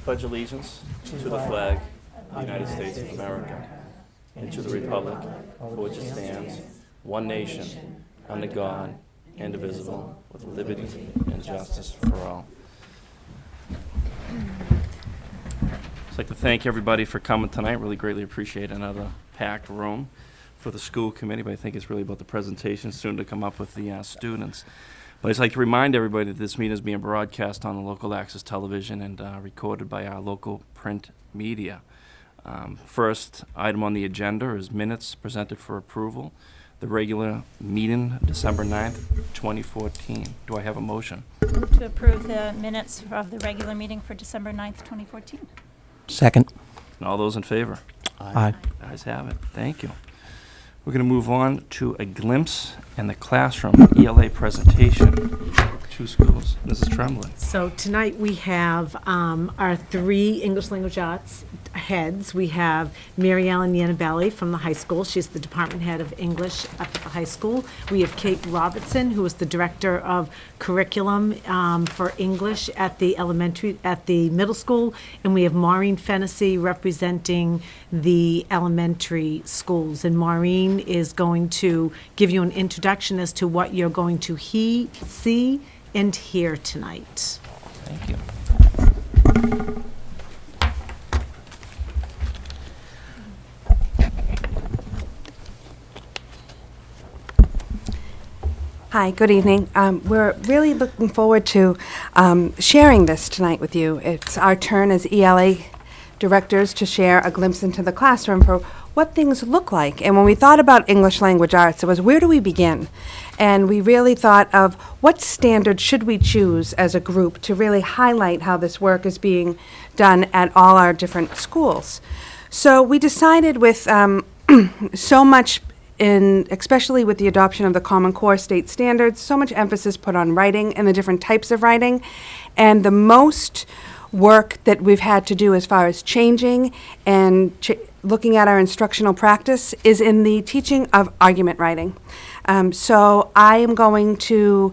pledge allegiance to the flag of the United States of America and to the republic for which it stands, one nation, under God, indivisible, with liberty and justice for all. I'd like to thank everybody for coming tonight. Really greatly appreciate another packed room for the school committee, but I think it's really about the presentation soon to come up with the students. But I'd just like to remind everybody that this meeting is being broadcast on the local access television and recorded by our local print media. First item on the agenda is minutes presented for approval. The regular meeting, December 9th, 2014. Do I have a motion? Move to approve the minutes of the regular meeting for December 9th, 2014. Second. And all those in favor? Aye. Ayes have it. Thank you. We're going to move on to a glimpse in the classroom ELA presentation. Two schools. Mrs. Tremblay. So tonight we have our three English language arts heads. We have Mary Ellen Yanabelli from the high school. She's the department head of English up at the high school. We have Kate Robertson, who is the director of curriculum for English at the middle school. And we have Maureen Fennessy representing the elementary schools. And Maureen is going to give you an introduction as to what you're going to see and hear tonight. Thank you. Hi, good evening. We're really looking forward to sharing this tonight with you. It's our turn as ELA directors to share a glimpse into the classroom for what things look like. And when we thought about English language arts, it was where do we begin? And we really thought of what standard should we choose as a group to really highlight how this work is being done at all our different schools. So we decided with so much especially with the adoption of the Common Core state standards, so much emphasis put on writing and the different types of writing, and the most work that we've had to do as far as changing and looking at our instructional practice is in the teaching of argument writing. So I am going to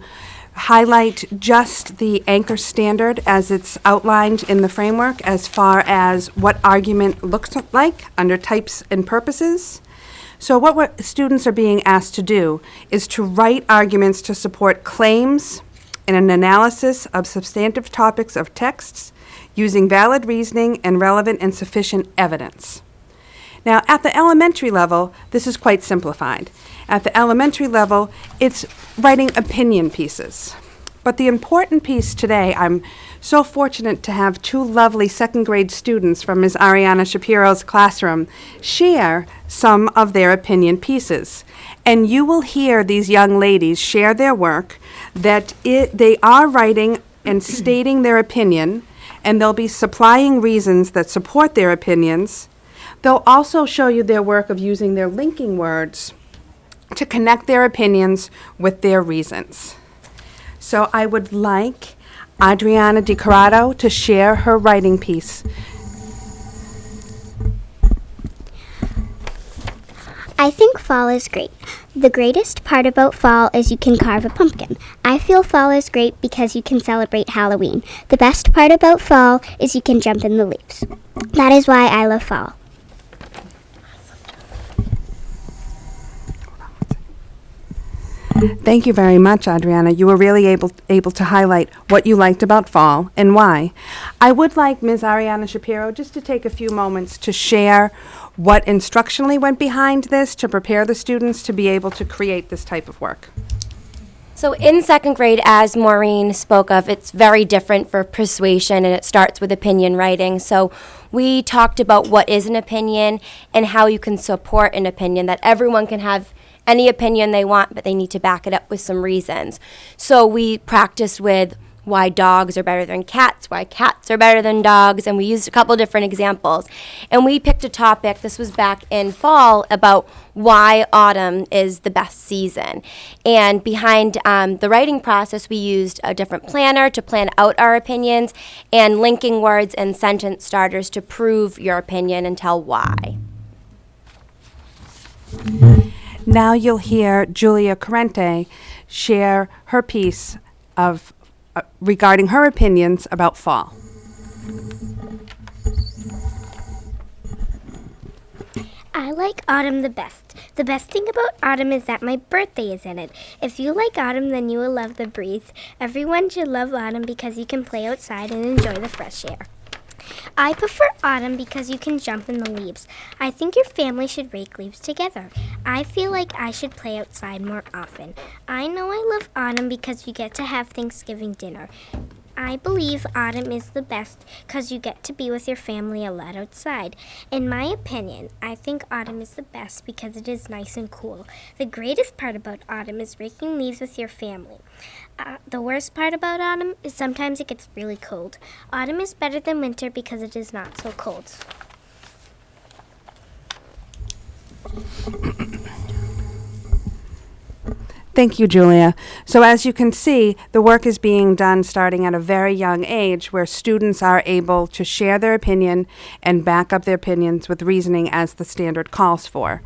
highlight just the anchor standard as it's outlined in the framework as far as what argument looks like under types and purposes. So what students are being asked to do is to write arguments to support claims and an analysis of substantive topics of texts using valid reasoning and relevant and sufficient evidence. Now, at the elementary level, this is quite simplified. At the elementary level, it's writing opinion pieces. But the important piece today, I'm so fortunate to have two lovely second grade students from Ms. Ariana Shapiro's classroom share some of their opinion pieces. And you will hear these young ladies share their work that they are writing and stating their opinion, and they'll be supplying reasons that support their opinions. They'll also show you their work of using their linking words to connect their opinions with their reasons. So I would like Adriana DiCorrado to share her writing piece. I think fall is great. The greatest part about fall is you can carve a pumpkin. I feel fall is great because you can celebrate Halloween. The best part about fall is you can jump in the leaves. That is why I love fall. Thank you very much, Adriana. You were really able to highlight what you liked about fall and why. I would like Ms. Ariana Shapiro just to take a few moments to share what instructionally went behind this to prepare the students to be able to create this type of work. So in second grade, as Maureen spoke of, it's very different for persuasion, and it starts with opinion writing. So we talked about what is an opinion and how you can support an opinion, that everyone can have any opinion they want, but they need to back it up with some reasons. So we practiced with why dogs are better than cats, why cats are better than dogs, and we used a couple different examples. And we picked a topic, this was back in fall, about why autumn is the best season. And behind the writing process, we used a different planner to plan out our opinions and linking words and sentence starters to prove your opinion and tell why. Now you'll hear Julia Corrente share her piece of regarding her opinions about fall. I like autumn the best. The best thing about autumn is that my birthday is in it. If you like autumn, then you will love the breeze. Everyone should love autumn because you can play outside and enjoy the fresh air. I prefer autumn because you can jump in the leaves. I think your family should rake leaves together. I feel like I should play outside more often. I know I love autumn because you get to have Thanksgiving dinner. I believe autumn is the best because you get to be with your family a lot outside. In my opinion, I think autumn is the best because it is nice and cool. The greatest part about autumn is raking leaves with your family. The worst part about autumn is sometimes it gets really cold. Autumn is better than winter because it is not so cold. Thank you, Julia. So as you can see, the work is being done starting at a very young age where students are able to share their opinion and back up their opinions with reasoning as the standard calls for.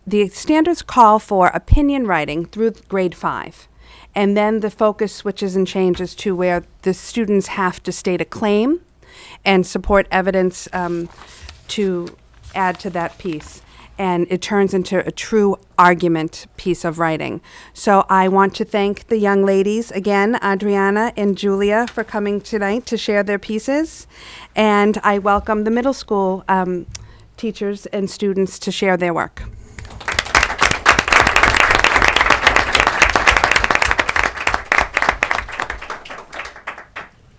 The standards call for opinion writing through grade 5. And then the focus switches and changes to where the students have to state a claim and support evidence to add to that piece. And it turns into a true argument piece of writing. So I want to thank the young ladies again, Adriana and Julia, for coming tonight to share their pieces. And I welcome the middle school teachers and students to share their work.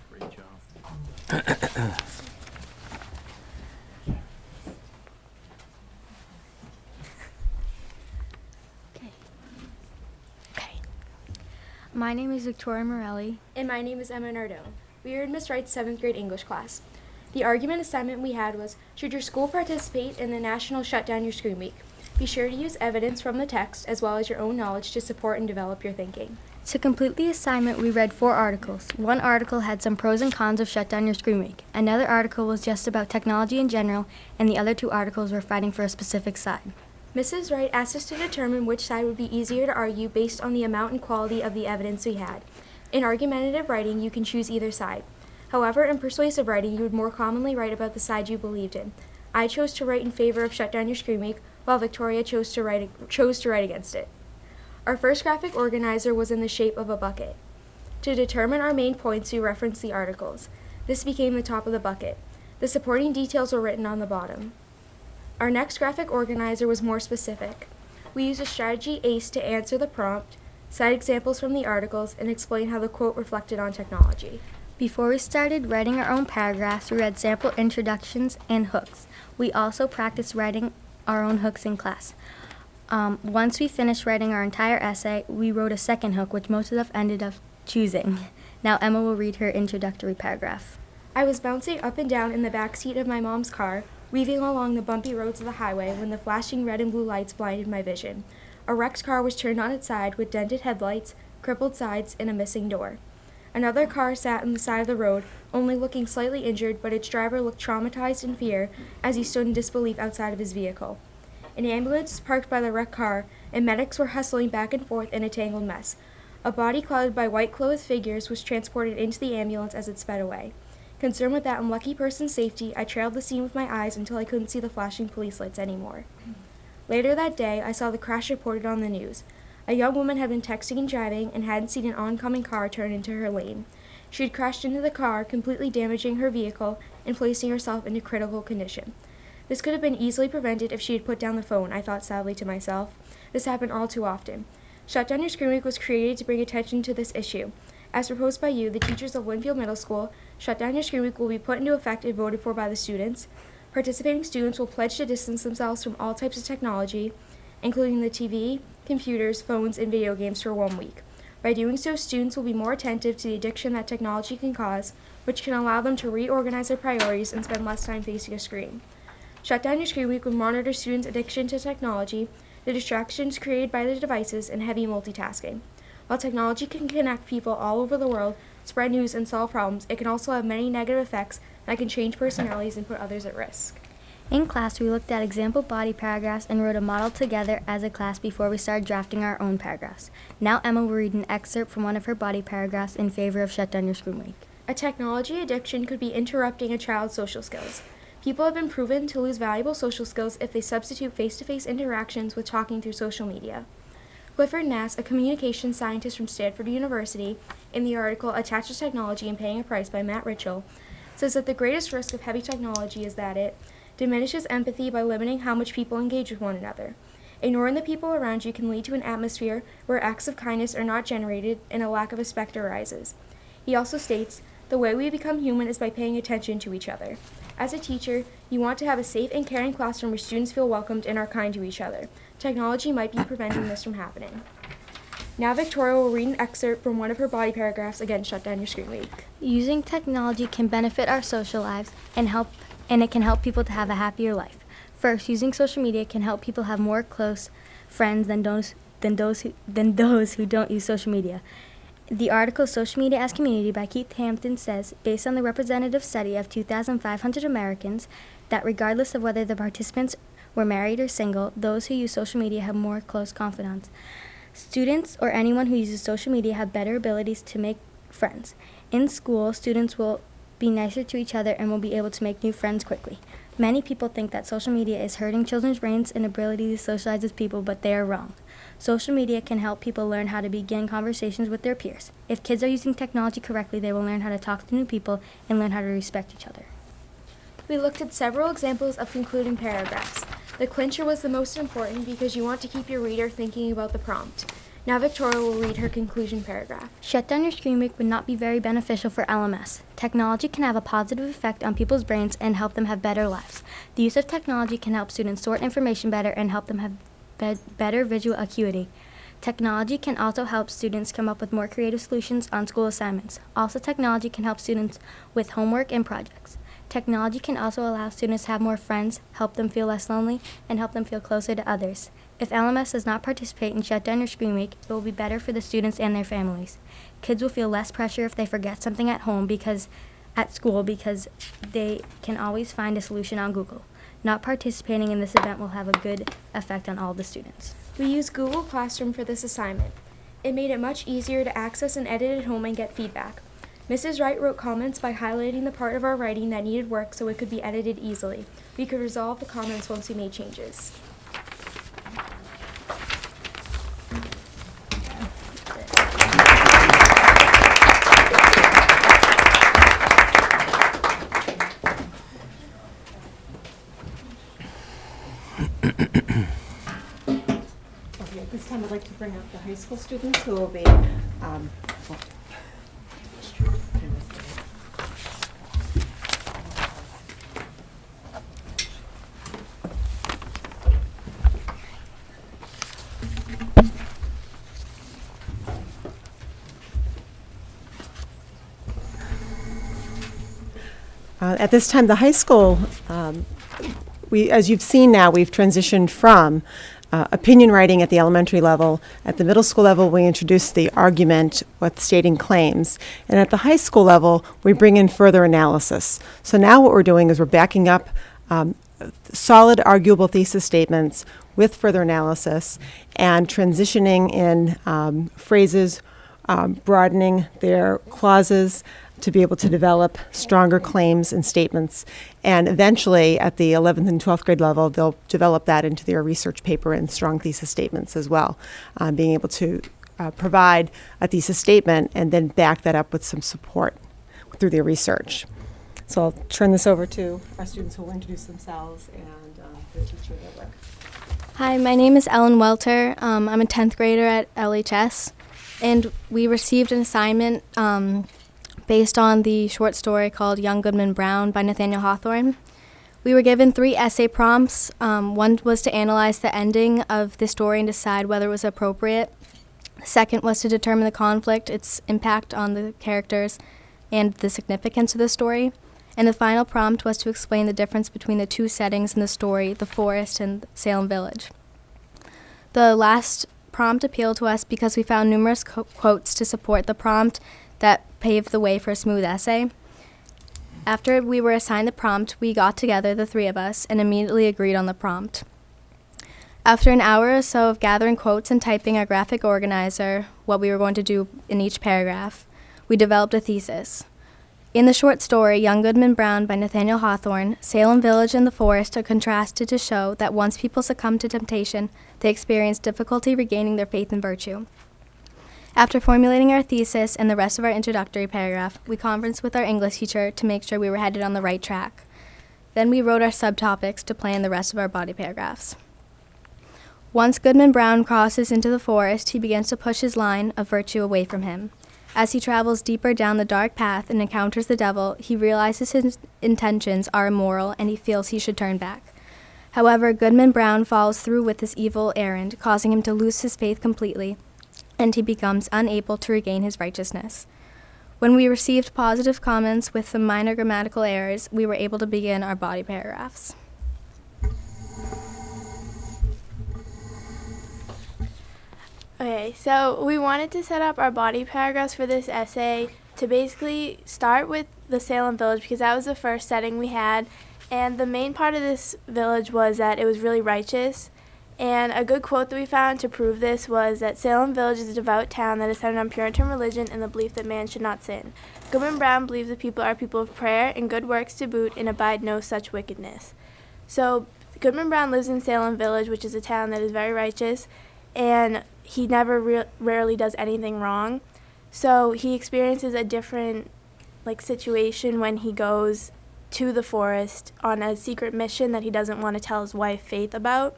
Great job. My name is Victoria Morelli. And my name is Emma Nardone. We are in Miss Wright's 7th grade English class. The argument assignment we had was, should your school participate in the National Shut Down Your Screen Week? Be sure to use evidence from the text as well as your own knowledge to support and develop your thinking. To complete the assignment, we read 4 articles. One article had some pros and cons of Shut Down Your Screen Week. Another article was just about technology in general, and the other 2 articles were fighting for a specific side. Mrs. Wright asked us to determine which side would be easier to argue based on the amount and quality of the evidence we had. In argumentative writing, you can choose either side. However, in persuasive writing, you would more commonly write about the side you believed in. I chose to write in favor of Shut Down Your Screen Week, while Victoria chose to write against it. Our first graphic organizer was in the shape of a bucket. To determine our main points, we referenced the articles. This became the top of the bucket. The supporting details were written on the bottom. Our next graphic organizer was more specific. We used a strategy ACE to answer the prompt, cite examples from the articles, and explain how the quote reflected on technology. Before we started writing our own paragraphs, we read sample introductions and hooks. We also practiced writing our own hooks in class. Once we finished writing our entire essay, we wrote a second hook, which most of us ended up choosing. Now Emma will read her introductory paragraph. I was bouncing up and down in the back seat of my mom's car, weaving along the bumpy roads of the highway when the flashing red and blue lights blinded my vision. A wrecked car was turned on its side with dented headlights, crippled sides, and a missing door. Another car sat on the side of the road, only looking slightly injured, but its driver looked traumatized in fear as he stood in disbelief outside of his vehicle. An ambulance was parked by the wrecked car, and medics were hustling back and forth in a tangled mess. A body clouded by white-clothed figures was transported into the ambulance as it sped away. Concerned with that unlucky person's safety, I trailed the scene with my eyes until I couldn't see the flashing police lights anymore. Later that day, I saw the crash reported on the news. A young woman had been texting and driving and hadn't seen an oncoming car turn into her lane. She had crashed into the car, completely damaging her vehicle and placing herself into critical condition. This could have been easily prevented if she had put down the phone, I thought sadly to myself. This happened all too often. Shut Down Your Screen Week was created to bring attention to this issue. As proposed by you, the teachers of Lynnfield Middle School, Shut Down Your Screen Week will be put into effect and voted for by the students. Participating students will pledge to distance themselves from all types of technology, including the TV, computers, phones, and video games for 1 week. By doing so, students will be more attentive to the addiction that technology can cause, which can allow them to reorganize their priorities and spend less time facing a screen. Shut Down Your Screen Week will monitor students' addiction to technology, the distractions created by the devices, and heavy multitasking. While technology can connect people all over the world, spread news, and solve problems, it can also have many negative effects that can change personalities and put others at risk. In class, we looked at example body paragraphs and wrote a model together as a class before we started drafting our own paragraphs. Now Emma will read an excerpt from one of her body paragraphs in favor of Shut Down Your Screen Week. A technology addiction could be interrupting a child's social skills. People have been proven to lose valuable social skills if they substitute face-to-face interactions with talking through social media. Clifford Nass, a communications scientist from Stanford University, in the article Attaches Technology and Paying a Price by Matt Ritchell, says that the greatest risk of heavy technology is that it diminishes empathy by limiting how much people engage with one another. Ignoring the people around you can lead to an atmosphere where acts of kindness are not generated and a lack of respect arises. He also states, the way we become human is by paying attention to each other. As a teacher, you want to have a safe and caring classroom where students feel welcomed and are kind to each other. Technology might be preventing this from happening. Now Victoria will read an excerpt from one of her body paragraphs against Shut Down Your Screen Week. Using technology can benefit our social lives and it can help people to have a happier life. First, using social media can help people have more close friends than those who don't use social media. The article Social Media as Community by Keith Hampton says, based on the representative study of 2,500 Americans, that regardless of whether the participants were married or single, those who use social media have more close confidants. Students or anyone who uses social media have better abilities to make friends. In school, students will be nicer to each other and will be able to make new friends quickly. Many people think that social media is hurting children's brains and ability to socialize with people, but they are wrong. Social media can help people learn how to begin conversations with their peers. If kids are using technology correctly, they will learn how to talk to new people and learn how to respect each other. We looked at several examples of concluding paragraphs. The clincher was the most important because you want to keep your reader thinking about the prompt. Now Victoria will read her conclusion paragraph. Shut Down Your Screen Week would not be very beneficial for LMS. Technology can have a positive effect on people's brains and help them have better lives. The use of technology can help students sort information better and help them have better visual acuity. Technology can also help students come up with more creative solutions on school assignments. Also, technology can help students with homework and projects. Technology can also allow students to have more friends, help them feel less lonely, and help them feel closer to others. If LMS does not participate in Shut Down Your Screen Week, it will be better for the students and their families. Kids will feel less pressure if they forget something at school because they can always find a solution on Google. Not participating in this event will have a good effect on all the students. We used Google Classroom for this assignment. It made it much easier to access and edit at home and get feedback. Mrs. Wright wrote comments by highlighting the part of our writing that needed work so it could be edited easily. We could resolve the comments once we made changes. Okay, at this time, I'd like to bring up the high school students who will be, at this time, the high school, as you've seen now, we've transitioned from opinion writing at the elementary level. At the middle school level, we introduce the argument with stating claims. And at the high school level, we bring in further analysis. So now what we're doing is we're backing up solid, arguable thesis statements with further analysis and transitioning in phrases, broadening their clauses, to be able to develop stronger claims and statements. And eventually, at the 11th and 12th grade level, they'll develop that into their research paper and strong thesis statements as well, being able to provide a thesis statement and then back that up with some support through their research. So I'll turn this over to our students who will introduce themselves and the teacher of their work. Hi, my name is Ellen Welter. I'm a 10th grader at LHS, and we received an assignment based on the short story called Young Goodman Brown by Nathaniel Hawthorne. We were given 3 essay prompts. One was to analyze the ending of the story and decide whether it was appropriate. The second was to determine the conflict, its impact on the characters, and the significance of the story. And the final prompt was to explain the difference between the 2 settings in the story, the forest and Salem Village. The last prompt appealed to us because we found numerous quotes to support the prompt that paved the way for a smooth essay. After we were assigned the prompt, we got together, the 3 of us, and immediately agreed on the prompt. After an hour or so of gathering quotes and typing our graphic organizer, what we were going to do in each paragraph, we developed a thesis. In the short story, Young Goodman Brown by Nathaniel Hawthorne, Salem Village and the forest are contrasted to show that once people succumb to temptation, they experience difficulty regaining their faith and virtue. After formulating our thesis and the rest of our introductory paragraph, we conferenced with our English teacher to make sure we were headed on the right track. Then we wrote our subtopics to plan the rest of our body paragraphs. Once Goodman Brown crosses into the forest, he begins to push his line of virtue away from him. As he travels deeper down the dark path and encounters the devil, he realizes his intentions are immoral and he feels he should turn back. However, Goodman Brown follows through with this evil errand, causing him to lose his faith completely, and he becomes unable to regain his righteousness. When we received positive comments with some minor grammatical errors, we were able to begin our body paragraphs. Okay, so we wanted to set up our body paragraphs for this essay to basically start with the Salem Village because that was the first setting we had, and the main part of this village was that it was really righteous. And a good quote that we found to prove this was that Salem Village is a devout town that is centered on Puritan religion and the belief that man should not sin. Goodman Brown believes the people are people of prayer and good works to boot and abide no such wickedness. So Goodman Brown lives in Salem Village, which is a town that is very righteous, and he never rarely does anything wrong. So he experiences a different situation when he goes to the forest on a secret mission that he doesn't want to tell his wife Faith about.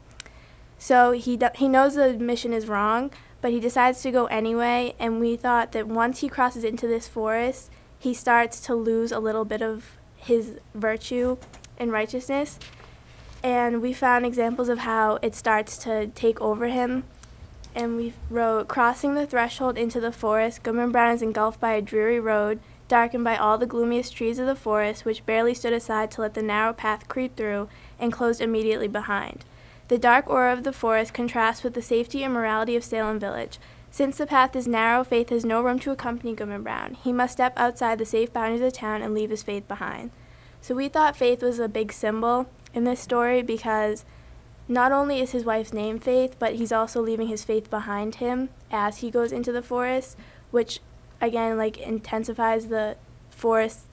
So he knows the mission is wrong, but he decides to go anyway, and we thought that once he crosses into this forest, he starts to lose a little bit of his virtue and righteousness. And we found examples of how it starts to take over him. And we wrote, crossing the threshold into the forest, Goodman Brown is engulfed by a dreary road, darkened by all the gloomiest trees of the forest, which barely stood aside to let the narrow path creep through, and closed immediately behind. The dark aura of the forest contrasts with the safety and morality of Salem Village. Since the path is narrow, Faith has no room to accompany Goodman Brown. He must step outside the safe boundaries of the town and leave his faith behind. So we thought Faith was a big symbol in this story because not only is his wife's name Faith, but he's also leaving his faith behind him as he goes into the forest, which again intensifies the forest's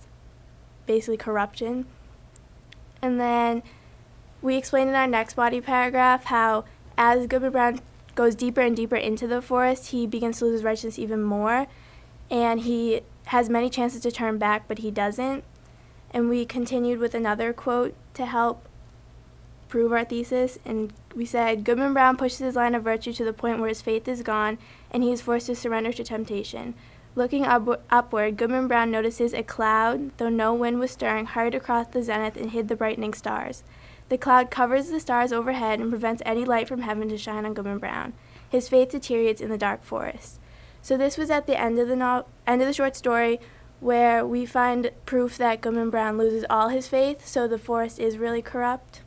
basically corruption. And then we explained in our next body paragraph how as Goodman Brown goes deeper and deeper into the forest, he begins to lose his righteousness even more, and he has many chances to turn back, but he doesn't. And we continued with another quote to help prove our thesis, and we said, Goodman Brown pushes his line of virtue to the point where his faith is gone, and he is forced to surrender to temptation. Looking upward, Goodman Brown notices a cloud, though no wind was stirring, hurried across the zenith and hid the brightening stars. The cloud covers the stars overhead and prevents any light from heaven to shine on Goodman Brown. His faith deteriorates in the dark forest. So this was at the end of the short story, where we find proof that Goodman Brown loses all his faith, so the forest is really corrupt.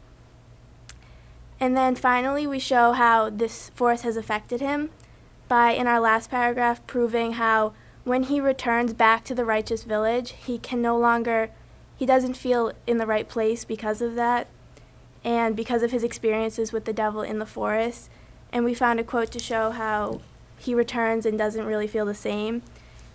And then finally we show how this forest has affected him by, in our last paragraph, proving how when he returns back to the righteous village, he doesn't feel in the right place because of that, and because of his experiences with the devil in the forest. And we found a quote to show how he returns and doesn't really feel the same.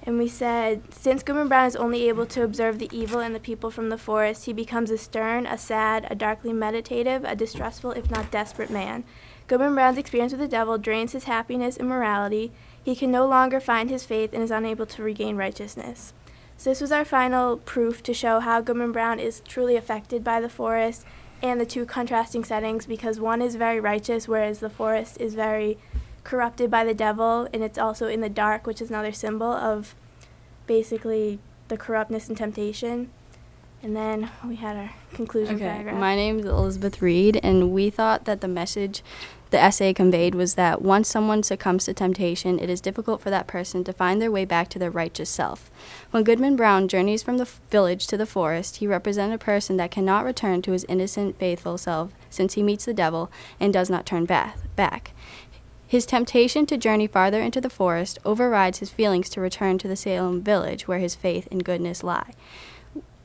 And we said, since Goodman Brown is only able to observe the evil in the people from the forest, he becomes a stern, a sad, a darkly meditative, a distrustful, if not desperate man. Goodman Brown's experience with the devil drains his happiness and morality. He can no longer find his faith and is unable to regain righteousness. So this was our final proof to show how Goodman Brown is truly affected by the forest and the two contrasting settings, because one is very righteous, whereas the forest is very corrupted by the devil, and it's also in the dark, which is another symbol of basically the corruptness and temptation. And then we had our conclusion paragraph. My name is Elizabeth Reed, and we thought that the message the essay conveyed was that once someone succumbs to temptation, it is difficult for that person to find their way back to their righteous self. When Goodman Brown journeys from the village to the forest, he represents a person that cannot return to his innocent, faithful self, since he meets the devil and does not turn back. His temptation to journey farther into the forest overrides his feelings to return to the Salem village where his faith and goodness lie.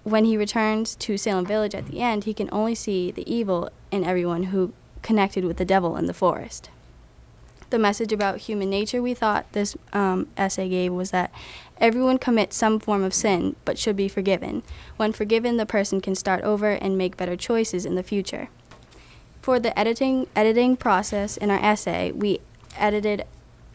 When he returns to Salem village at the end, he can only see the evil in everyone who connected with the devil in the forest. the message about human nature we thought this essay gave was that everyone commits some form of sin but should be forgiven. When forgiven, the person can start over and make better choices in the future. For the editing process in our essay,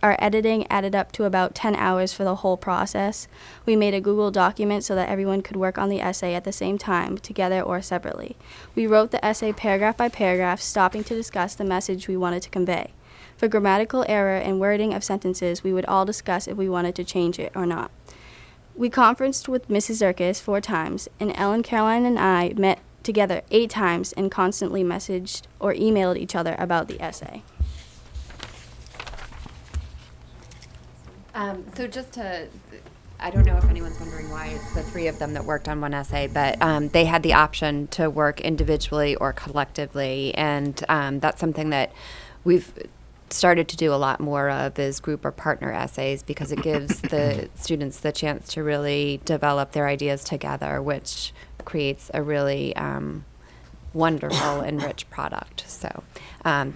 our editing added up to about 10 hours for the whole process. We made a Google document so that everyone could work on the essay at the same time, together or separately. We wrote the essay paragraph by paragraph, stopping to discuss the message we wanted to convey. For grammatical error and wording of sentences, we would all discuss if we wanted to change it or not. We conferenced with Mrs. Zirkis 4 times, and Ellen, Caroline, and I met together 8 times and constantly messaged or emailed each other about the essay. So just to, I don't know if anyone's wondering why it's the 3 of them that worked on one essay, but they had the option to work individually or collectively, and that's something that we've started to do a lot more of, is group or partner essays, because it gives the students the chance to really develop their ideas together, which creates a really wonderful and rich product. So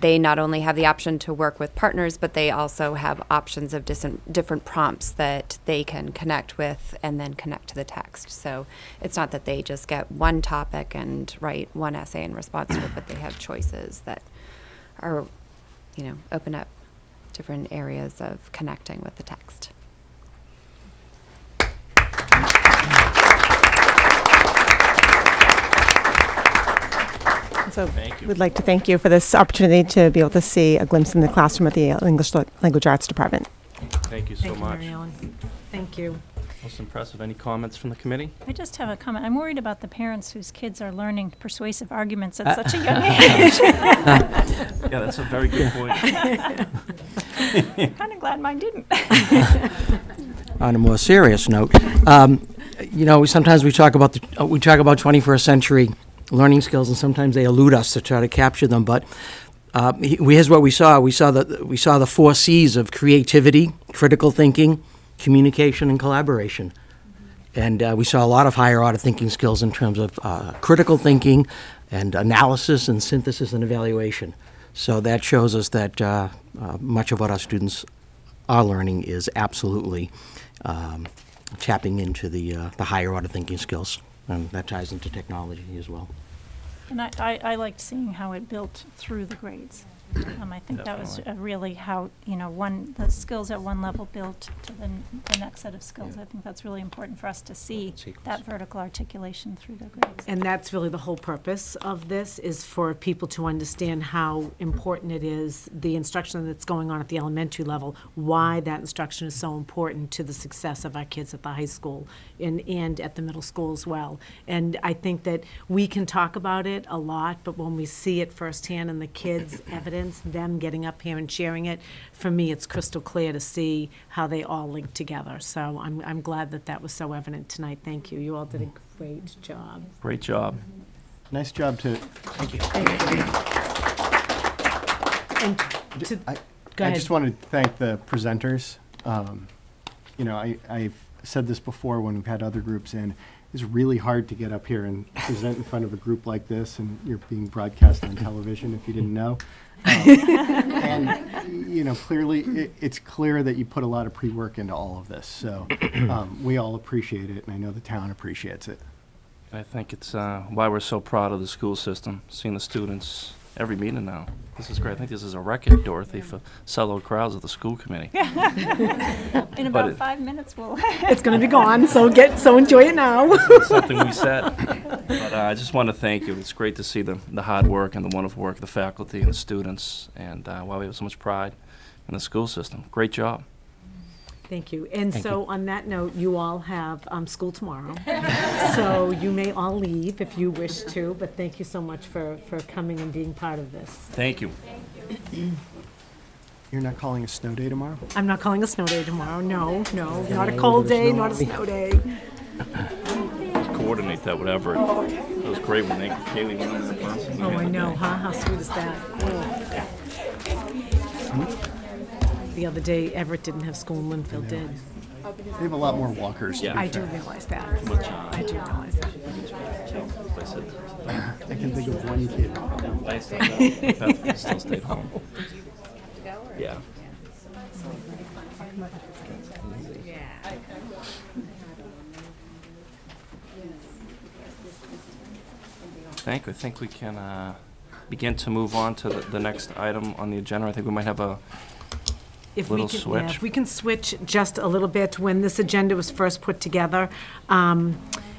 they not only have the option to work with partners, but they also have options of different prompts that they can connect with and then connect to the text. So it's not that they just get one topic and write one essay in response to it, but they have choices that are, open up different areas of connecting with the text. So Thank you. we'd like to thank you for this opportunity to be able to see a glimpse in the classroom at the English Language Arts Department. Thank you so Thank you, much. Mary Ellen. Thank you. Most impressive. Any comments from the committee? I just have a comment. I'm worried about the parents whose kids are learning persuasive arguments at such a young age. Yeah, that's a very good point. Kind of glad mine didn't. On a more serious note, sometimes we talk about 21st century learning skills, and sometimes they elude us to try to capture them. But here's what we saw. We saw the 4 C's of creativity, critical thinking, communication, and collaboration. And we saw a lot of higher order thinking skills in terms of critical thinking and analysis and synthesis and evaluation. So that shows us that much of what our students are learning is absolutely tapping into the higher order thinking skills. And that ties into technology as well. And I liked seeing how it built through the grades. I think that was really how, the skills at one level built to the next set of skills. Yeah. I think that's really important for us to see Sequence. that vertical articulation through the grades. And that's really the whole purpose of this, is for people to understand how important it is, the instruction that's going on at the elementary level, why that instruction is so important to the success of our kids at the high school and at the middle school as well. And I think that we can talk about it a lot, but when we see it firsthand in the kids' evidence, them getting up here and sharing it, for me, it's crystal clear to see how they all link together. So I'm glad that was so evident tonight. Thank you. You all did a great job. Great job. Nice job to. Thank you. And to, I go ahead. just wanted to thank the presenters. I've said this before when we've had other groups in. It's really hard to get up here and present in front of a group like this, and you're being broadcast on television if you didn't know. And clearly it's clear that you put a lot of pre-work into all of this. So we all appreciate it, and I know the town appreciates it. I think it's why we're so proud of the school system, seeing the students every meeting now. This is great. I think this is a record, Dorothy, for sellout crowds of the school committee. In about 5 minutes, we'll. It's going to be gone, so enjoy it now. It's something we said. But I just want to thank you. It's great to see the hard work and the wonderful work of the faculty and the students, and why we have so much pride in the school system. Great job. Thank you. And Thank so you. on that note, you all have school tomorrow. So you may all leave if you wish to, but thank you so much for coming and being part of this. Thank you. You're not calling a snow day tomorrow? I'm not calling a snow day tomorrow. No, not a Yeah, cold there's day, no not a way. snow day. Coordinate that, whatever. It was great when Kaylee went on there first. Oh, I know, huh? How sweet is that? The other day, Everett didn't have school and Lynnfield did. They have a lot more walkers. Yeah. To be I do fair. realize that. Which, I do realize that. I said, I can think of one kid. I said that. Beth still stayed home. Yeah. I think we can begin to move on to the next item on the agenda. I think we might have a little switch. If we can switch just a little bit, when this agenda was first put together,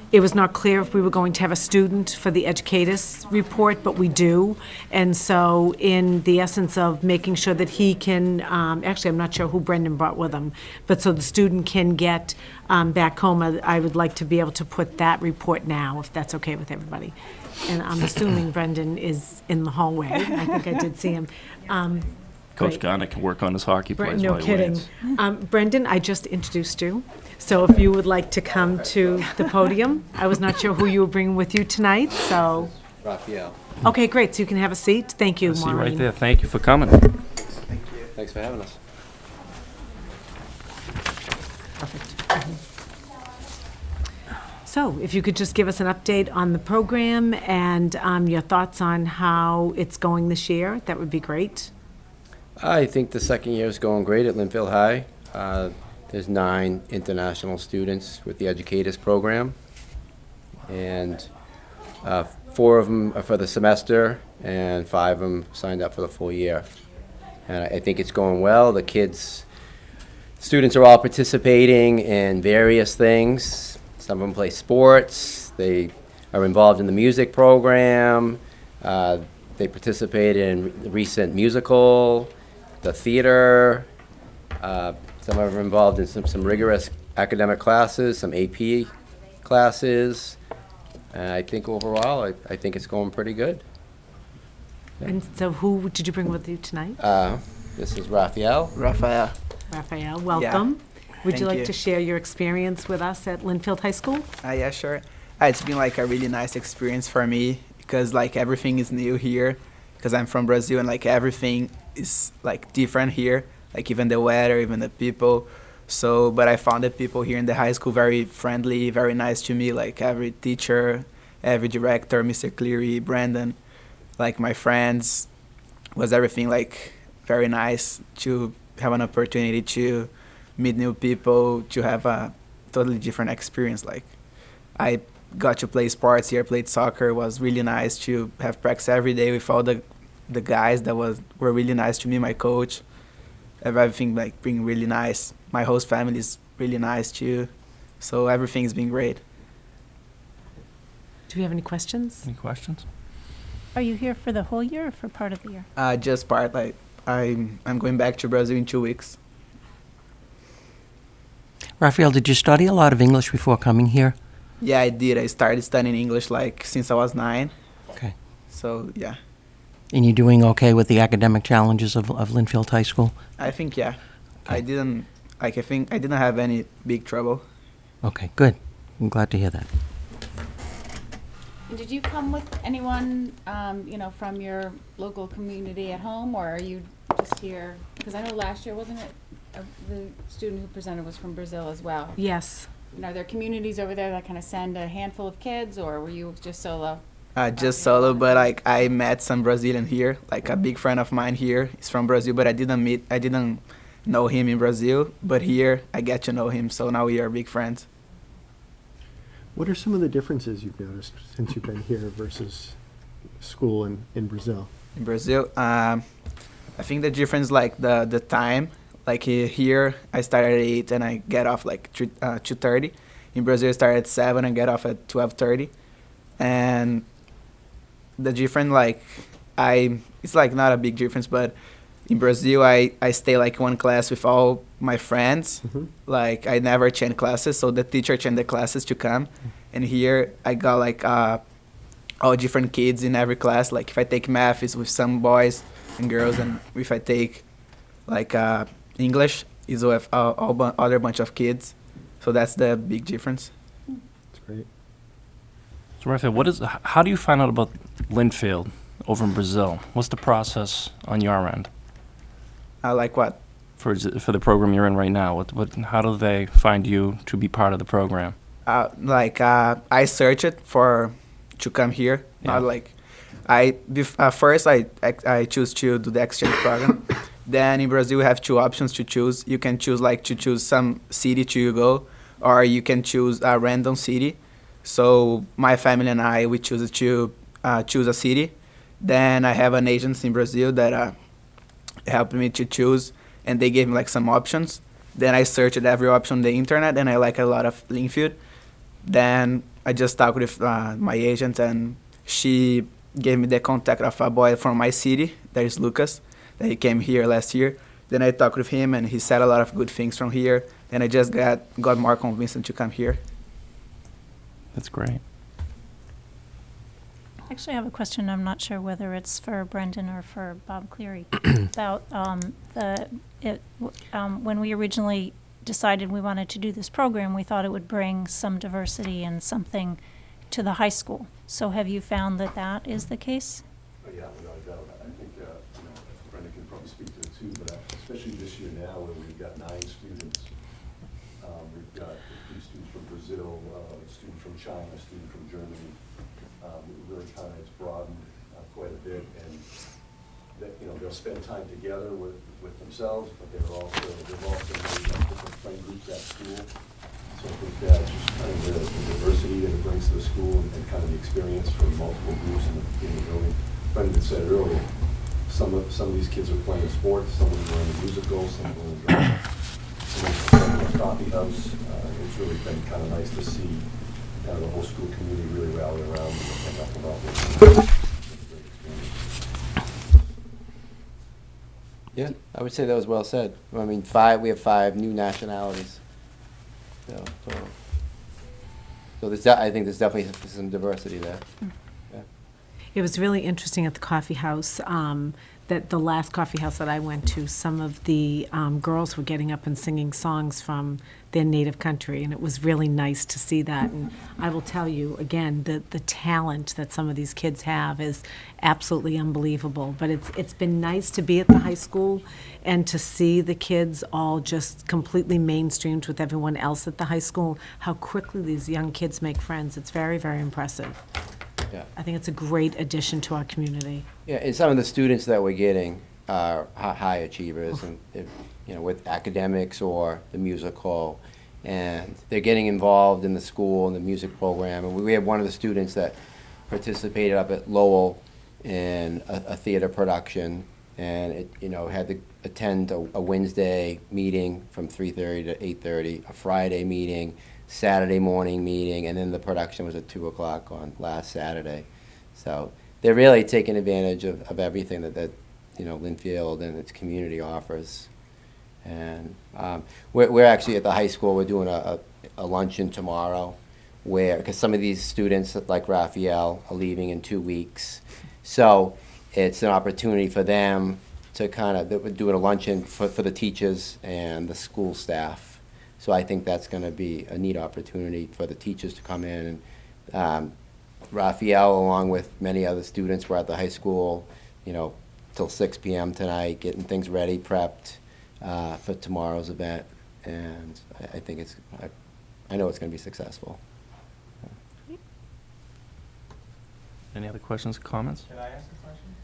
it was not clear if we were going to have a student for the educators report, but we do. And so in the essence of making sure that he can, actually, I'm not sure who Brendan brought with him, but so the student can get back home, I would like to be able to put that report now, if that's okay with everybody. And I'm assuming Brendan is in the hallway. I think I did see him. Coach Great. Garner can work on his hockey plays No while he kidding. waits. Brendan, I just introduced you, so if you would like to come to the podium. I was not sure who you were bringing with you tonight, so. Raphael. Okay, great, so you can have a seat. Thank you, I see you Maureen. right there. Thank you for coming. Thanks for having us. So if you could just give us an update on the program and your thoughts on how it's going this year, that would be great. I think the second year is going great at Lynnfield High. There's 9 international students with the Educators program, and 4 of them are for the semester, and 5 of them signed up for the full year. And I think it's going well. The students are all participating in various things. Some of them play sports. They are involved in the music program. They participated in the recent musical, the theater. Some of them are involved in some rigorous academic classes, some AP classes. I think overall, I think it's going pretty good. And so who did you bring with you tonight? This is Raphael. Raphael. Raphael, welcome. Would Thank you like you. to share your experience with us at Lynnfield High School? Yeah, sure. It's been like a really nice experience for me because like everything is new here because I'm from Brazil and like everything is like different here, like even the weather, even the people. So, but I found the people here in the high school very friendly, very nice to me, like every teacher, every director, Mr. Cleary, Brandon, like my friends, was everything like very nice to have an opportunity to meet new people, to have a totally different experience. Like I got to play sports here, played soccer, was really nice to have practice every day with all the guys that were really nice to me, my coach, everything like being really nice. My host family is really nice too, so everything's been great. Do we have any questions? Any questions? Are you here for the whole year or for part of the year? Just part, like I'm going back to Brazil in 2 weeks. Raphael, did you study a lot of English before coming here? Yeah, I did. I started studying English like since I was 9. Okay. So yeah. And you're doing okay with the academic challenges of Lynnfield High School? I think yeah. Okay. I think I didn't have any big trouble. Okay, good. I'm glad to hear that. And did you come with anyone, from your local community at home, or are you just here? Because I know last year, wasn't it, the student who presented was from Brazil as well? Yes. And are there communities over there that kind of send a handful of kids, or were you just solo? Just solo, but like I met some Brazilian here, like a big friend of mine here. He's from Brazil, but I didn't know him in Brazil, but here I get to know him, so now we are big friends. What are some of the differences you've noticed since you've been here versus school in Brazil? In Brazil, I think the difference like the time. Like here, I started at 8 and I get off like 2:30. In Brazil, I start at 7 and get off at 12:30. And the difference, like it's like not a big difference, but in Brazil, I stay like one class with all my friends. Mm-hmm. Like I never change classes, so the teacher changed the classes to come. And here, I got like all different kids in every class. Like if I take math, it's with some boys and girls, and if I take like English, is with other bunch of kids. So that's the big difference. That's great. So Raphael, how do you find out about Lynnfield over in Brazil? What's the process on your end? Like what? For the program you're in right now, how do they find you to be part of the program? I searched to come here. Yeah. Not like first I choose to do the exchange program, Then in Brazil, we have two options to choose. You can choose like to choose some city to go, or you can choose a random city. So my family and I, we choose to choose a city. Then I have an agency in Brazil that helped me to choose, and they gave me like some options. Then I searched every option on the internet, and I like a lot of Lynnfield. Then I just talked with my agent, and she gave me the contact of a boy from my city, that is Lucas, that he came here last year. Then I talked with him, and he said a lot of good things from here. And I just got more convinced to come here. That's great. Actually, I have a question. I'm not sure whether it's for Brendan or for Bob Cleary about when we originally decided we wanted to do this program, we thought it would bring some diversity and something to the high school. So have you found that that is the case? Yeah, without a doubt. I think Brenda can probably speak to it too, but especially this year now where we've got 9 students. We've got a few students from Brazil, a student from China, a student from Germany. Really kind of, it's broadened quite a bit, and that, they'll spend time together with themselves, but they've also made different friend groups at school. So I think that just kind of the diversity that it brings to the school and kind of the experience from multiple groups in the building. Brendan said earlier, some of these kids are playing sports, some of them are in the musical, some of them are in drama, some of them are in the coffee house. It's really been kind of nice to see kind of the whole school community really rally around and help them out with. Yeah, I would say that was well said. I mean, we have 5 new nationalities. So I think there's definitely some diversity there. Yeah. It was really interesting at the coffee house, that the last coffee house that I went to, some of the girls were getting up and singing songs from their native country, and it was really nice to see that. And I will tell you, again, the talent that some of these kids have is absolutely unbelievable. But it's been nice to be at the high school and to see the kids all just completely mainstreamed with everyone else at the high school, how quickly these young kids make friends. It's very, very impressive. Yeah. I think it's a great addition to our community. Yeah, and some of the students that we're getting are high achievers, and with academics or the musical, and they're getting involved in the school and the music program. And we have one of the students that participated up at Lowell in a theater production, and had to attend a Wednesday meeting from 3:30 to 8:30, a Friday meeting, Saturday morning meeting, and then the production was at 2 o'clock on last Saturday. So they're really taking advantage of everything that Lynnfield and its community offers. And we're actually at the high school, we're doing a luncheon tomorrow, because some of these students, like Raphael, are leaving in 2 weeks. So it's an opportunity for them to we're doing a luncheon for the teachers and the school staff. So I think that's going to be a neat opportunity for the teachers to come in. And Raphael, along with many other students, were at the high school, till 6 p.m. tonight, getting things ready, prepped for tomorrow's event. And I think I know it's going to be successful. Any other questions, comments? Can I ask a question?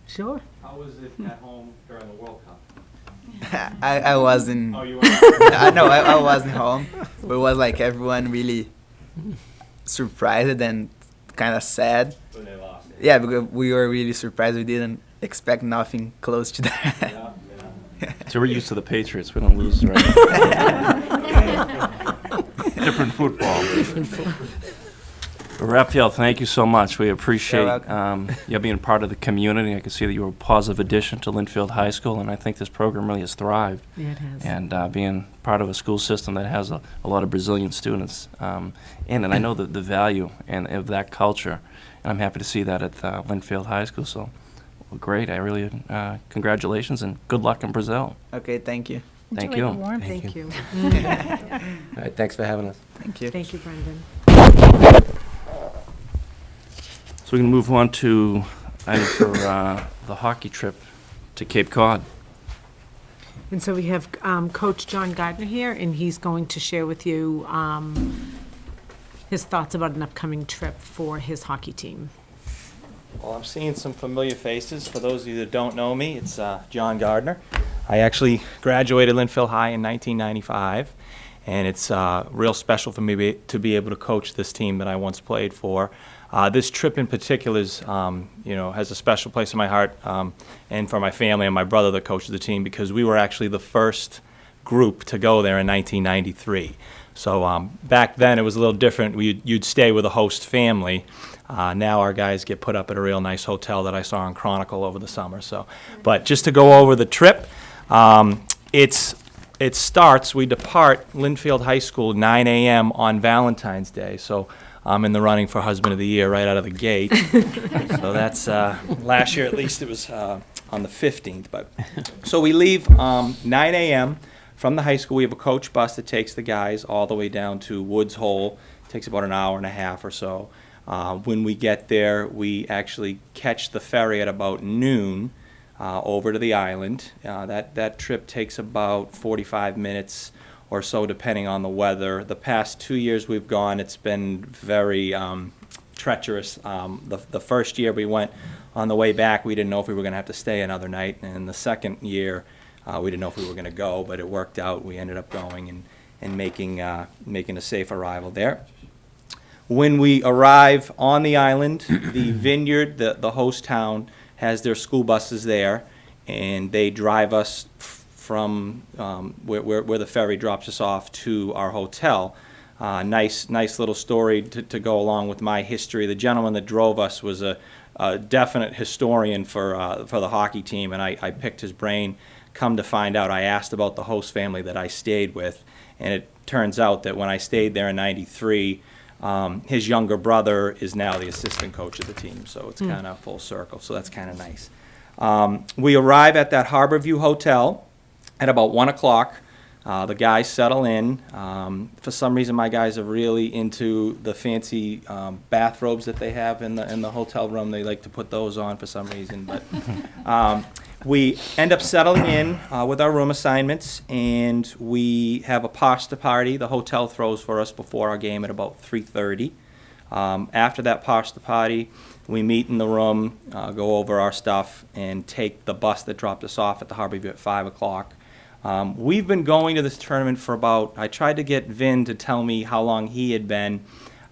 Sure. How was it at home during the World Cup? I wasn't. Oh, you were? No, I wasn't home. But it was like everyone really surprised and kind of sad. When they lost. Yeah, because we were really surprised. We didn't expect nothing close to that. Yeah. So we're used to the Patriots. We don't lose, right? Different football. Raphael, thank you so much. We appreciate you being part of the community. I can see that you were a positive addition to Lynnfield High School, and I think this program really has thrived. Yeah, it has. And being part of a school system that has a lot of Brazilian students in, and I know the value of that culture, and I'm happy to see that at Lynnfield High School. So, well, great. I really congratulations and good luck in Brazil. Okay, thank you. Thank Enjoy you. the warmth. Thank you. All right, thanks for having us. Thank you. Thank you, Brendan. So we're going to move on to item for the hockey trip to Cape Cod. And so we have Coach John Gardner here, and he's going to share with you his thoughts about an upcoming trip for his hockey team. Well, I'm seeing some familiar faces. For those of you that don't know me, it's John Gardner. I actually graduated Lynnfield High in 1995, and it's real special for me to be able to coach this team that I once played for. This trip in particular is, has a special place in my heart, and for my family and my brother that coaches the team, because we were actually the first group to go there in 1993. So back then it was a little different. You'd stay with a host family. Now our guys get put up at a real nice hotel that I saw on Chronicle over the summer. So, but just to go over the trip, it starts. We depart Lynnfield High School 9 a.m. on Valentine's Day. So I'm in the running for Husband of the Year right out of the gate. So that's last year at least it was on the 15th. But so we leave 9 a.m. from the high school. We have a coach bus that takes the guys all the way down to Woods Hole. It takes about an hour and a half or so. When we get there, we actually catch the ferry at about noon over to the island. That trip takes about 45 minutes or so, depending on the weather. The past 2 years we've gone, it's been very treacherous. The first year we went, on the way back, we didn't know if we were going to have to stay another night. And the second year, we didn't know if we were going to go, but it worked out. We ended up going and making a safe arrival there. When we arrive on the island, the Vineyard, the host town, has their school buses there, and they drive us from where the ferry drops us off to our hotel. Nice little story to go along with my history. The gentleman that drove us was a definite historian for the hockey team, and I picked his brain. Come to find out, I asked about the host family that I stayed with, and it turns out that when I stayed there in '93, his younger brother is now the assistant coach of the team, so it's kind of full circle, so that's kind of nice. We arrive at that Harborview Hotel at about 1 o'clock. The guys settle in. For some reason, my guys are really into the fancy bathrobes that they have in the hotel room. They like to put those on for some reason, but we end up settling in with our room assignments, and we have a pasta party the hotel throws for us before our game at about 3:30. After that pasta party, we meet in the room, go over our stuff, and take the bus that dropped us off at the Harborview at 5 o'clock. We've been going to this tournament for I tried to get Vin to tell me how long he had been.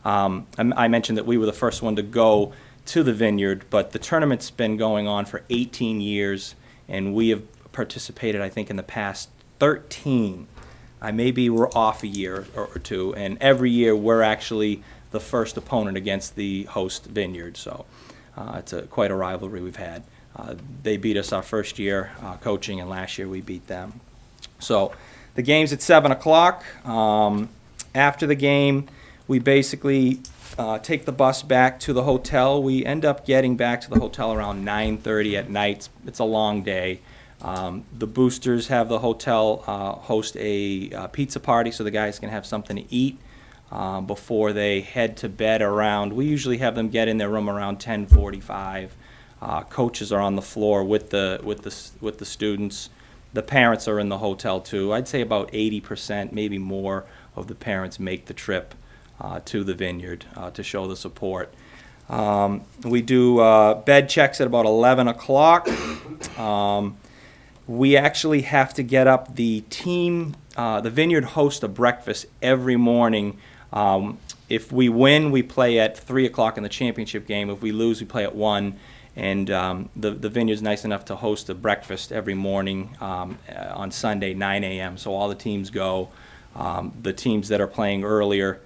I mentioned that we were the first one to go to the Vineyard, but the tournament's been going on for 18 years, and we have participated, I think, in the past 13. Maybe we're off a year or two, and every year we're actually the first opponent against the host Vineyard, so it's quite a rivalry we've had. They beat us our first year coaching, and last year we beat them. So the game's at 7 o'clock. After the game, we basically take the bus back to the hotel. We end up getting back to the hotel around 9:30 at night. It's a long day. The boosters have the hotel host a pizza party so the guys can have something to eat before they head to bed around. We usually have them get in their room around 10:45. Coaches are on the floor with the students. The parents are in the hotel too. I'd say about 80%, maybe more, of the parents make the trip to the Vineyard to show the support. We do bed checks at about 11 o'clock. We actually have to get up. The team, the Vineyard hosts a breakfast every morning. If we win, we play at 3 o'clock in the championship game. If we lose, we play at 1. And the Vineyard's nice enough to host a breakfast every morning on Sunday, 9 a.m. So all the teams go. The teams that are playing earlier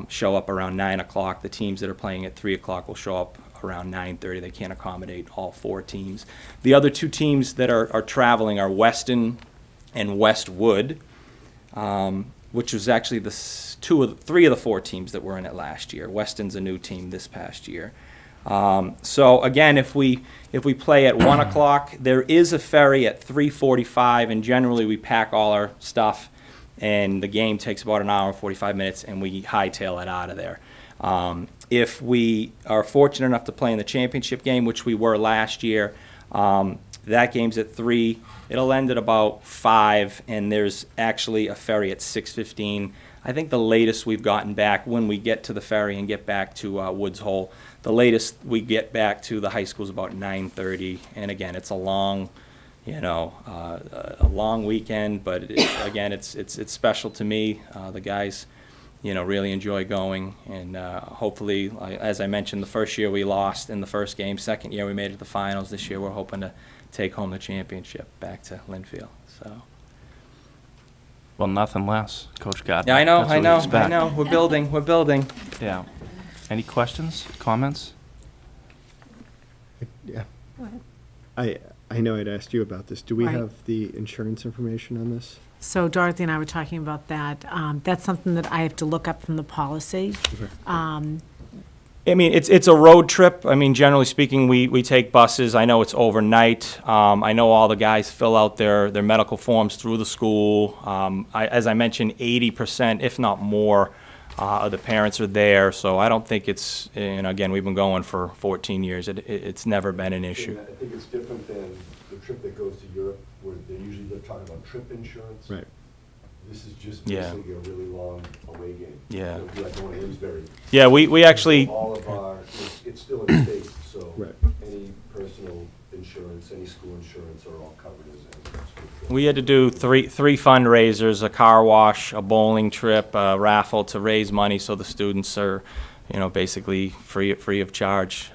show up around 9 o'clock. The teams that are playing at 3 o'clock will show up around 9:30. They can't accommodate all 4 teams. The other 2 teams that are traveling are Weston and Westwood, which was actually 3 of the 4 teams that were in it last year. Weston's a new team this past year. So again, if we play at 1 o'clock, there is a ferry at 3:45, and generally we pack all our stuff, and the game takes about an hour and 45 minutes, and we hightail it out of there. If we are fortunate enough to play in the championship game, which we were last year, That game's at 3. It'll end at about 5, and there's actually a ferry at 6:15. I think the latest we've gotten back, when we get to the ferry and get back to Woods Hole, the latest we get back to the high school is about 9:30. And again, it's a long, a long weekend, but again, it's special to me. The guys, really enjoy going, and hopefully, as I mentioned, the first year we lost in the first game. Second year we made it to the finals. This year we're hoping to take home the championship back to Lynnfield. So. Well, nothing less, Coach Gardner. Yeah, I know, That's what we expect. I know. We're building. Yeah. Any questions, comments? Yeah. Go ahead. I know I'd asked you about this. Do we Right. have the insurance information on this? So Dorothy and I were talking about that. That's something that I have to look up from the policy. I mean, it's a road trip. I mean, generally speaking, we take buses. I know it's overnight. I know all the guys fill out their medical forms through the school. As I mentioned, 80%, if not more, of the parents are there. So I don't think it's, again, we've been going for 14 years. It's never been an issue. I think it's different than the trip that goes to Europe, where they're talking about trip insurance. Right. This is just Yeah. basically a really long away game. Yeah. It'll be like going to Amesbury. Yeah, we actually- All of our, it's still in state, so Right. any personal insurance, any school insurance are all covered as a school trip. We had to do three fundraisers: a car wash, a bowling trip, a raffle to raise money so the students are, basically free of charge.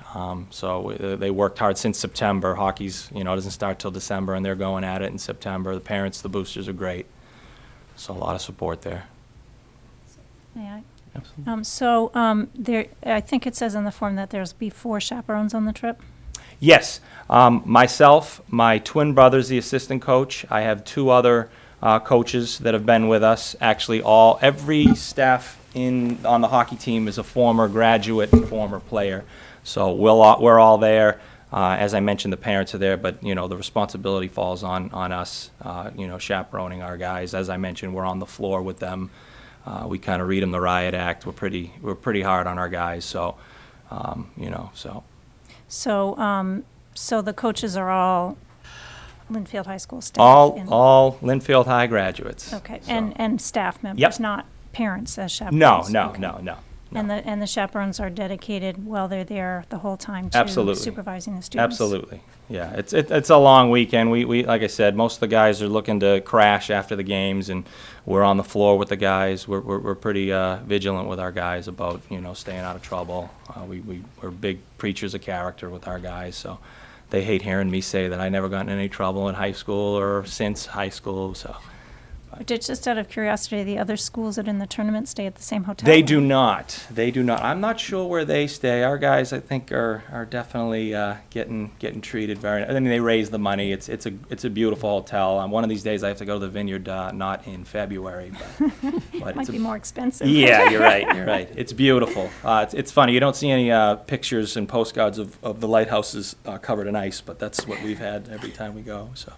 So they worked hard since September. Hockey's, doesn't start till December, and they're going at it in September. The parents, the boosters are great. So a lot of support there. May I? Absolutely. There, I think it says in the form that there's be 4 chaperones on the trip. Yes, myself, my twin brother's the assistant coach. I have 2 other coaches that have been with us. Actually, every staff on the hockey team is a former graduate and former player. So we're all there. As I mentioned, the parents are there, but the responsibility falls on us, chaperoning our guys. As I mentioned, we're on the floor with them. We kind of read them the riot act. We're pretty hard on our guys. So, so. So the coaches are all Lynnfield High School staff? All Lynnfield High graduates. Okay, So. and staff members, Yep. not parents as chaperones? No. And the chaperones are dedicated while they're there the whole time to Absolutely. supervising the students? Absolutely. Yeah, it's a long weekend. We like I said, most of the guys are looking to crash after the games, and we're on the floor with the guys. We're pretty vigilant with our guys about staying out of trouble. We're big preachers of character with our guys, so they hate hearing me say that I never got in any trouble in high school or since high school. So. Just out of curiosity, the other schools that are in the tournament stay at the same hotel? They do not. I'm not sure where they stay. Our guys, I think, are definitely getting treated very. I mean, they raise the money. It's a beautiful hotel. One of these days, I have to go to the Vineyard, not in February, but Might be more expensive. Yeah, you're right. It's beautiful. It's funny. You don't see any pictures and postcards of the lighthouses covered in ice, but that's what we've had every time we go. So.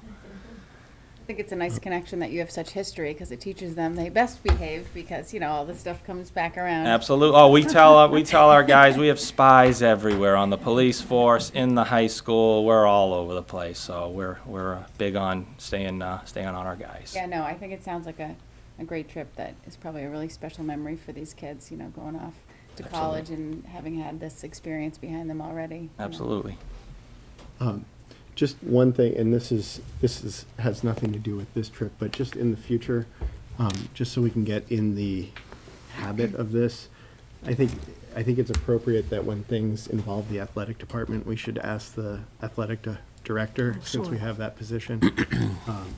I think it's a nice connection that you have such history, because it teaches them they best behave, because all this stuff comes back around. Absolutely. Oh, we tell our guys we have spies everywhere on the police force, in the high school. We're all over the place. So we're big on staying on our guys. Yeah, no, I think it sounds like a great trip that is probably a really special memory for these kids. Going off to college and having had this experience behind them already. Absolutely. Just one thing, and this has nothing to do with this trip, but just in the future, just so we can get in the habit of this, I think it's appropriate that when things involve the athletic department, we should ask the athletic director, since we have that position,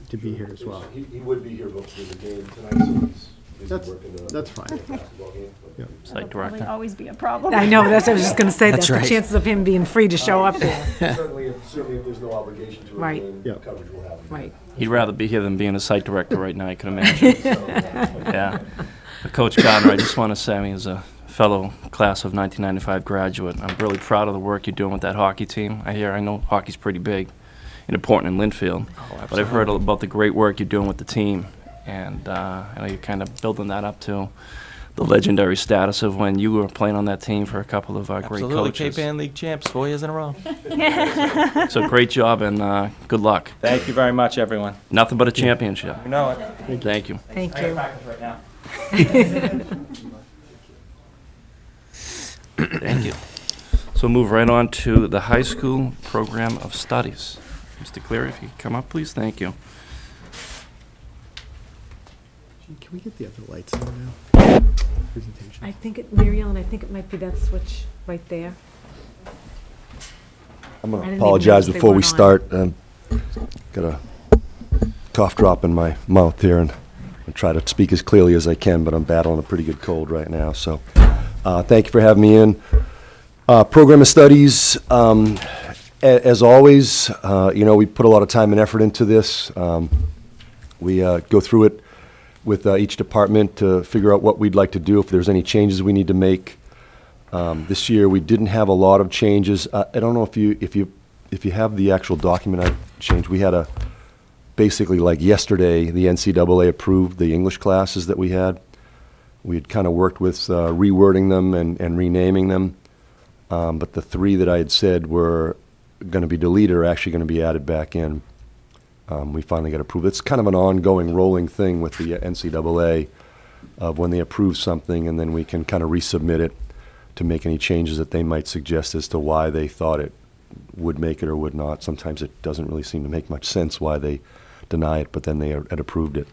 to be here as well. He would be here for the game tonight, so he's working the that's fine. basketball game. Yep. Site That'll director. probably always be a problem. I know, that's what I was just going to say, That's that right. the chances of him being free to show up there. Certainly, if there's no obligation to it, Right. then Yep. coverage will happen. Right. He'd rather be here than being a site director right now, I can imagine. Yeah. But Coach Gardner, I just want to say, as a fellow class of 1995 graduate, I'm really proud of the work you're doing with that hockey team. I know hockey's pretty big and important in Lynnfield, but I've heard about the great work you're doing with the team, and I know you're kind of building that up to the legendary status of when you were playing on that team for a couple of great Absolutely, coaches. Cape Ann League champs 4 years in a row. So great job and good luck. Thank you very much, everyone. Nothing but a championship. You know it. Thank you. Thank I gotta you. practice right now. Thank you. So we'll move right on to the high school program of studies. Mr. Cleary, if you could come up, please. Thank you. Can we get the other lights on now? Presentation. I think Mary Ellen, I think it might be that switch right there. I'm I going to didn't even apologize notice they before we weren't on. start. Got a cough drop in my mouth here, and I try to speak as clearly as I can, but I'm battling a pretty good cold right now. So thank you for having me in. Program of studies, as always, we put a lot of time and effort into this. We go through it with each department to figure out what we'd like to do, if there's any changes we need to make. This year, we didn't have a lot of changes. I don't know if you have the actual document I changed. We had basically like yesterday, the NCAA approved the English classes that we had. We had kind of worked with rewording them and renaming them. But the 3 that I had said were going to be deleted are actually going to be added back in. We finally got approved. It's kind of an ongoing rolling thing with the NCAA of when they approve something, and then we can kind of resubmit it to make any changes that they might suggest as to why they thought it would make it or would not. Sometimes it doesn't really seem to make much sense why they deny it, but then they had approved it.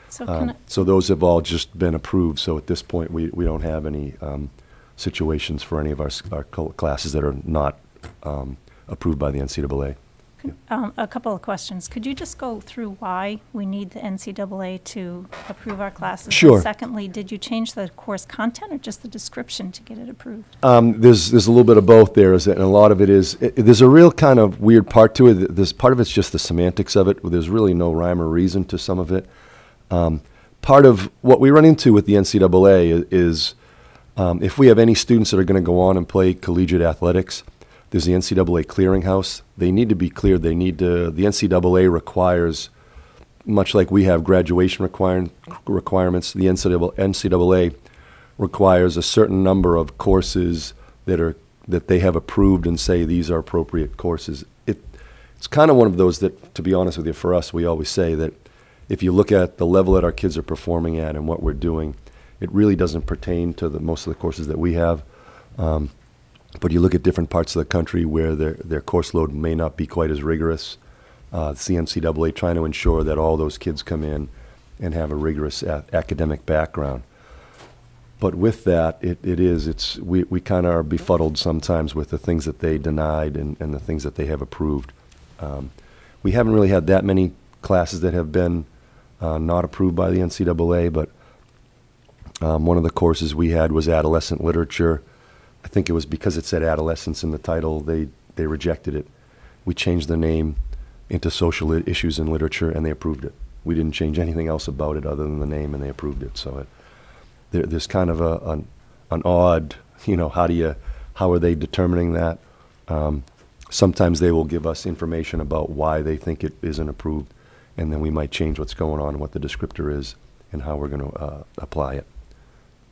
So So those have all just been approved. So at this point, we don't have any situations for any of our classes that are not approved by the NCAA. a couple of questions. Could you just go through why we need the NCAA to approve our classes? Sure. And secondly, did you change the course content or just the description to get it approved? There's a little bit of both there, and a lot of it is, there's a real kind of weird part to it. There's part of it's just the semantics of it. There's really no rhyme or reason to some of it. Part of what we run into with the NCAA is if we have any students that are going to go on and play collegiate athletics, there's the NCAA clearinghouse. They need to be cleared. The NCAA requires, much like we have graduation requirements, the NCAA requires a certain number of courses that they have approved and say these are appropriate courses. It's kind of one of those that, to be honest with you, for us, we always say that if you look at the level that our kids are performing at and what we're doing, it really doesn't pertain to most of the courses that we have. But you look at different parts of the country where their course load may not be quite as rigorous. It's the NCAA trying to ensure that all those kids come in and have a rigorous academic background. But with that, we kind of are befuddled sometimes with the things that they denied and the things that they have approved. We haven't really had that many classes that have been not approved by the NCAA, but one of the courses we had was adolescent literature. I think it was because it said adolescence in the title, they rejected it. We changed the name into social issues in literature, and they approved it. We didn't change anything else about it other than the name, and they approved it. So there's kind of an odd, how are they determining that? Sometimes they will give us information about why they think it isn't approved, and then we might change what's going on, what the descriptor is, and how we're going to apply it.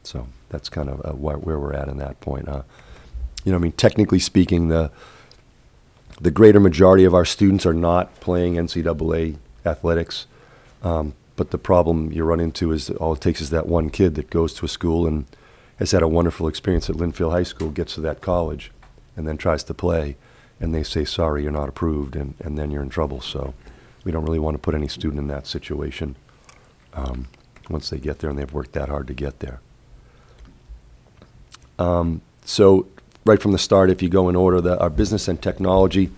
So that's kind of where we're at in that point. Technically speaking, the greater majority of our students are not playing NCAA athletics, but the problem you run into is that all it takes is that one kid that goes to a school and has had a wonderful experience at Lynnfield High School, gets to that college, and then tries to play, and they say, sorry, you're not approved, and then you're in trouble. So we don't really want to put any student in that situation once they get there and they've worked that hard to get there. So right from the start, if you go in order, our business and technology,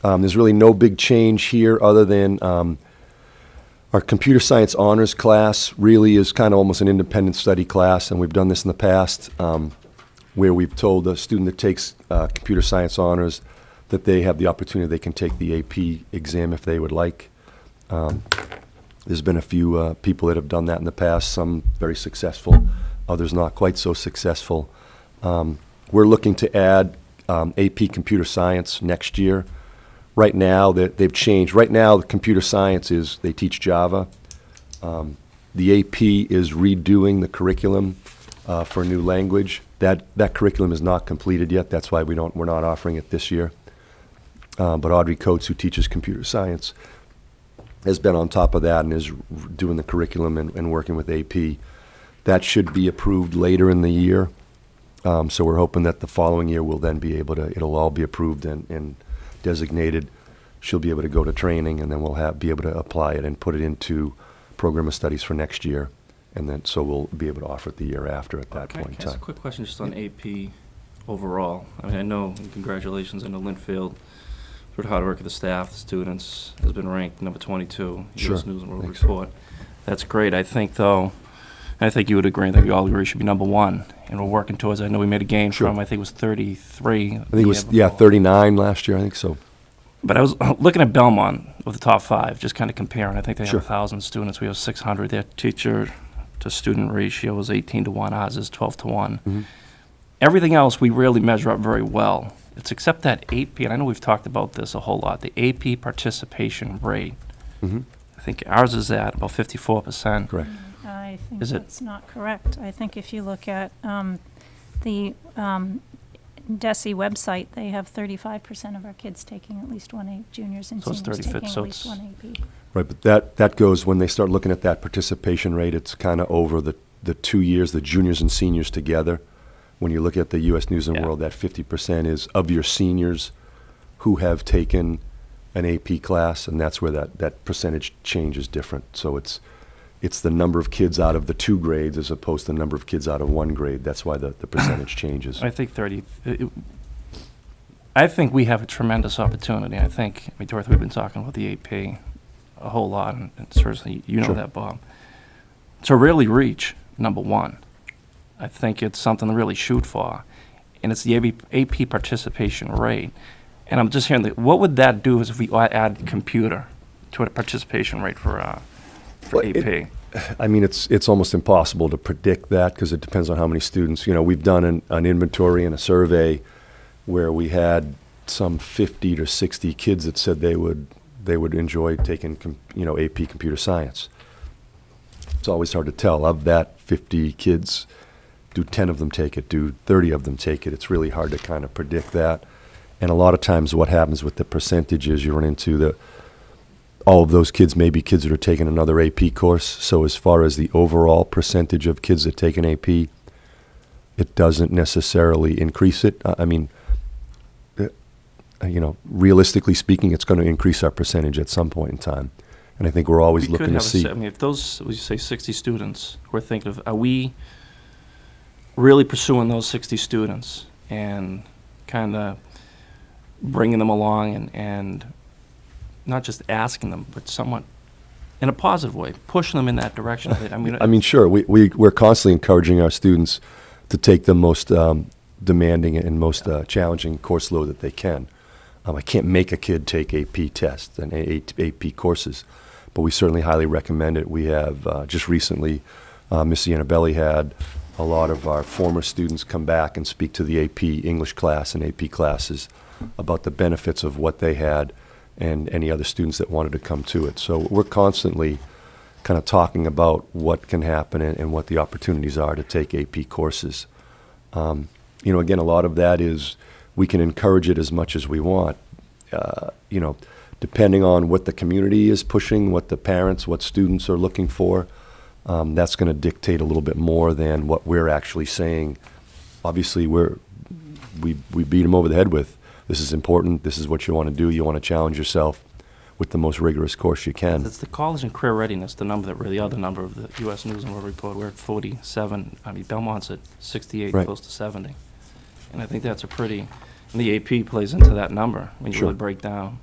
there's really no big change here other than our computer science honors class really is kind of almost an independent study class, and we've done this in the past where we've told a student that takes computer science honors that they have the opportunity, they can take the AP exam if they would like. There's been a few people that have done that in the past, some very successful, others not quite so successful. We're looking to add AP Computer Science next year. Right now, they've changed. Right now, the computer science they teach Java. The AP is redoing the curriculum for new language. That curriculum is not completed yet. That's why we're not offering it this year. But Audrey Coates, who teaches computer science, has been on top of that and is doing the curriculum and working with AP. That should be approved later in the year. So we're hoping that the following year we'll then be able to, it'll all be approved and designated. She'll be able to go to training, and then we'll be able to apply it and put it into program of studies for next year. And then, so we'll be able to offer it the year after at that point in Can I ask time. a quick question just on AP overall? I mean, I know, congratulations, I know Lynnfield, through the hard work of the staff, the students, has been ranked number 22, Sure. U.S. News and World Thanks. Report. That's great. I think, though, and I think you would agree, I think we all agree, should be number 1. And we're working towards, I know we made a gain Sure. from, I think it was 33. I think it was, 39 last year, I think so. But I was looking at Belmont with the top 5, just kind of comparing. I think they Sure. have 1,000 students. We have 600. Their teacher-to-student ratio is 18-1. Ours is 12-1. Mhm. Everything else, we really measure up very well. It's except that AP, and I know we've talked about this a whole lot, the AP participation rate. Mhm. I think ours is at about 54%. Correct. I think Is it- that's not correct. I think if you look at the DESE website, they have 35% of our kids taking at least one juniors and So it's seniors 35, taking so at least it's- one AP. Right, but that goes, when they start looking at that participation rate, it's kind of over the 2 years, the juniors and seniors together. When you look at the U.S. News and Yeah. World, that 50% is of your seniors who have taken an AP class, and that's where that percentage change is different. So it's the number of kids out of the 2 grades as opposed to the number of kids out of 1 grade. That's why the percentage changes. I think I think we have a tremendous opportunity. I mean, Dorothy, we've been talking about the AP a whole lot, and certainly you know Sure. that, Bob. To really reach number 1, I think it's something to really shoot for, and it's the AP participation rate. And I'm just hearing, what would that do if we add computer to a participation rate for Well, AP? I mean, it's almost impossible to predict that because it depends on how many students. You know, we've done an inventory and a survey where we had some 50 to 60 kids that said they would enjoy taking AP computer science. It's always hard to tell. Of that 50 kids, do 10 of them take it? Do 30 of them take it? It's really hard to kind of predict that. And a lot of times what happens with the percentages, you run into all of those kids may be kids that are taking another AP course. So as far as the overall percentage of kids that take an AP, it doesn't necessarily increase it. I mean, realistically speaking, it's going to increase our percentage at some point in time. And I think we're always We could looking to have see. I mean, if those, we say 60 students, we're thinking of, are we really pursuing those 60 students and kind of bringing them along and not just asking them, but somewhat in a positive way, pushing them in that direction? I mean, sure. We're constantly encouraging our students to take the most demanding and most challenging course load that they can. I can't make a kid take AP tests and AP courses, but we certainly highly recommend it. We have just recently, Miss Annabelli had a lot of our former students come back and speak to the AP English class and AP classes about the benefits of what they had and any other students that wanted to come to it. So we're constantly kind of talking about what can happen and what the opportunities are to take AP courses. Again, a lot of that is we can encourage it as much as we want. Depending on what the community is pushing, what the parents, what students are looking for, that's going to dictate a little bit more than what we're actually saying. Obviously, we beat them over the head with, this is important, this is what you want to do, you want to challenge yourself with the most rigorous course you can. It's the college and career readiness, the other number of the U.S. News and World Report. We're at 47. I mean, Belmont's at 68, Right. close to 70. And I think that's and the AP plays into that number when you Sure. really break down.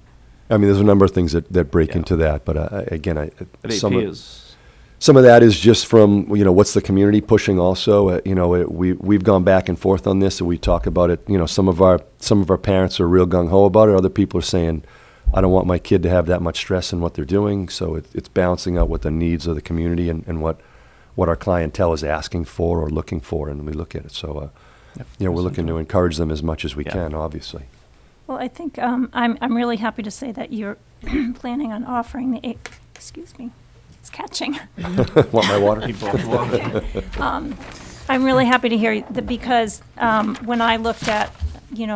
I mean, there's a number of things that break Yeah. into that, but again, But some AP of, is, some of that is just from, what's the community pushing also. We've gone back and forth on this, and we talk about it. Some of our parents are real gung-ho about it. Other people are saying, I don't want my kid to have that much stress in what they're doing. So it's balancing out what the needs of the community and what our clientele is asking for or looking for, and we look at it. So, we're looking to encourage them as much as we can, obviously. Well, I think I'm really happy to say that you're planning on offering It's catching. Want my water? I'm really happy to hear that because when I looked at,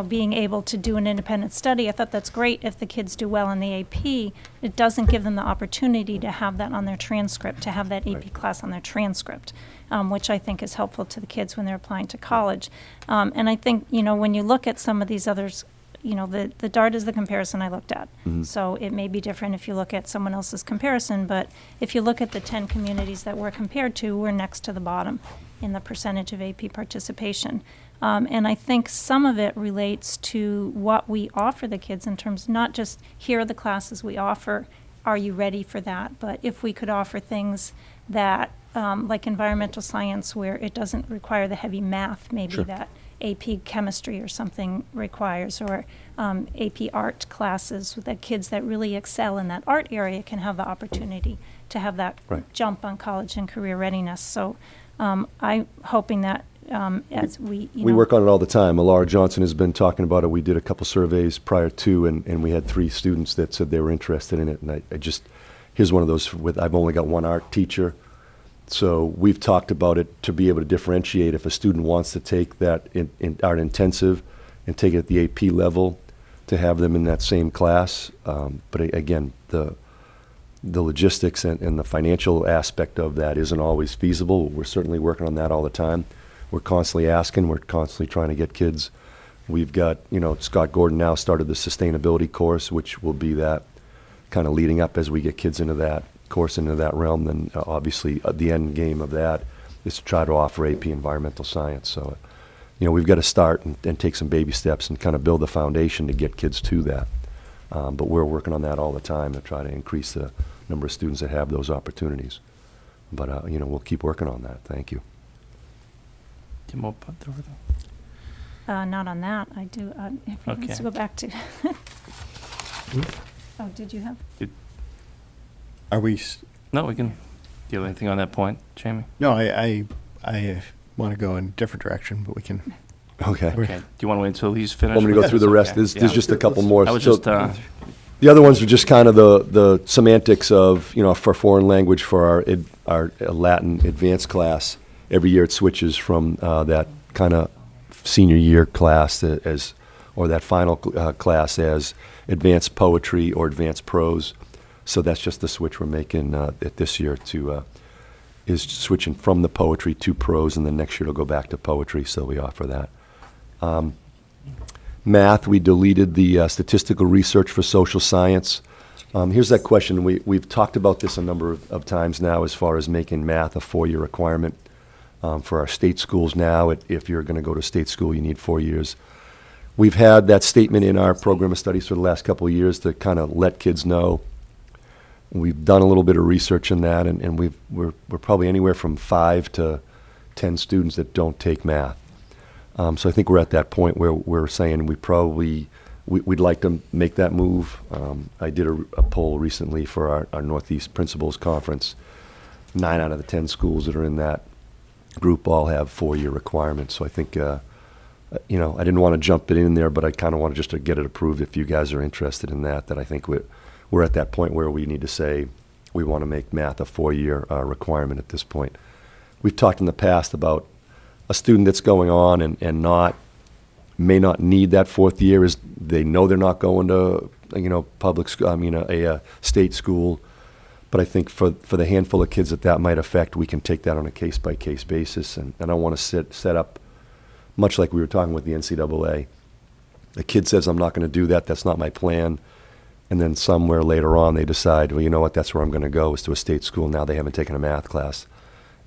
being able to do an independent study, I thought that's great if the kids do well in the AP. It doesn't give them the opportunity to have that on their transcript, to have that AP class on their transcript, which I think is helpful to the kids when they're applying to college. And I think, when you look at some of these others, the DART is the comparison I looked at. So it may be different if you look at someone else's comparison, but if you look at the 10 communities that we're compared to, we're next to the bottom in the percentage of AP participation. And I think some of it relates to what we offer the kids in terms, not just here are the classes we offer, are you ready for that? But if we could offer things that, like environmental science, where it doesn't require the heavy math, maybe that AP chemistry or something requires, or AP art classes that kids that really excel in that art area can have the opportunity to have that jump on college and career readiness. So I'm hoping that as we work on it all the time. Laura Johnson has been talking about it. We did a couple surveys prior to, and we had 3 students that said they were interested in it. And I just, here's one of those I've only got one art teacher. So we've talked about it to be able to differentiate if a student wants to take that in art intensive and take it at the AP level, to have them in that same class. But again, the logistics and the financial aspect of that isn't always feasible. We're certainly working on that all the time. We're constantly asking, we're constantly trying to get kids. We've got, Scott Gordon now started the sustainability course, which will be that kind of leading up as we get kids into that course, into that realm. Then obviously the end game of that is to try to offer AP environmental science. So, we've got to start and take some baby steps and kind of build the foundation to get kids to that. But we're working on that all the time to try to increase the number of students that have those opportunities. But, we'll keep working on that. Thank you. not on that. I do, if he wants to go back to. Oh, did you have? Are we? No, we can. Do you have anything on that point, Jamie? No, I want to go in a different direction, but we can. Okay. Okay. Do you want to wait until he's finished? Want me to go through the rest? Okay. There's just a couple more. I was So just, the other ones are just kind of the semantics of, for foreign language for our Latin advanced class. Every year it switches from that kind of senior year class or that final class as advanced poetry or advanced prose. So that's just the switch we're making this year is switching from the poetry to prose, and then next year it'll go back to poetry, so we offer that. Math, we deleted the statistical research for social science. Here's that question. We've talked about this a number of times now as far as making math a 4-year requirement. For our state schools now, if you're going to go to state school, you need 4 years. We've had that statement in our program of studies for the last couple of years to kind of let kids know. We've done a little bit of research in that, and we're probably anywhere from 5 to 10 students that don't take math. So I think we're at that point where we're saying we'd like to make that move. I did a poll recently for our Northeast Principals Conference. 9 out of the 10 schools that are in that group all have 4-year requirements. So I think, I didn't want to jump it in there, but I kind of wanted just to get it approved if you guys are interested in that I think we're at that point where we need to say we want to make math a 4-year requirement at this point. We've talked in the past about a student that's going on and may not need that 4th year, is they know they're not going to public school, a state school. But I think for the handful of kids that might affect, we can take that on a case-by-case basis. And I want to set up, much like we were talking with the NCAA. The kid says, I'm not going to do that, that's not my plan. And then somewhere later on they decide, well, you know what, that's where I'm going to go, is to a state school. Now they haven't taken a math class.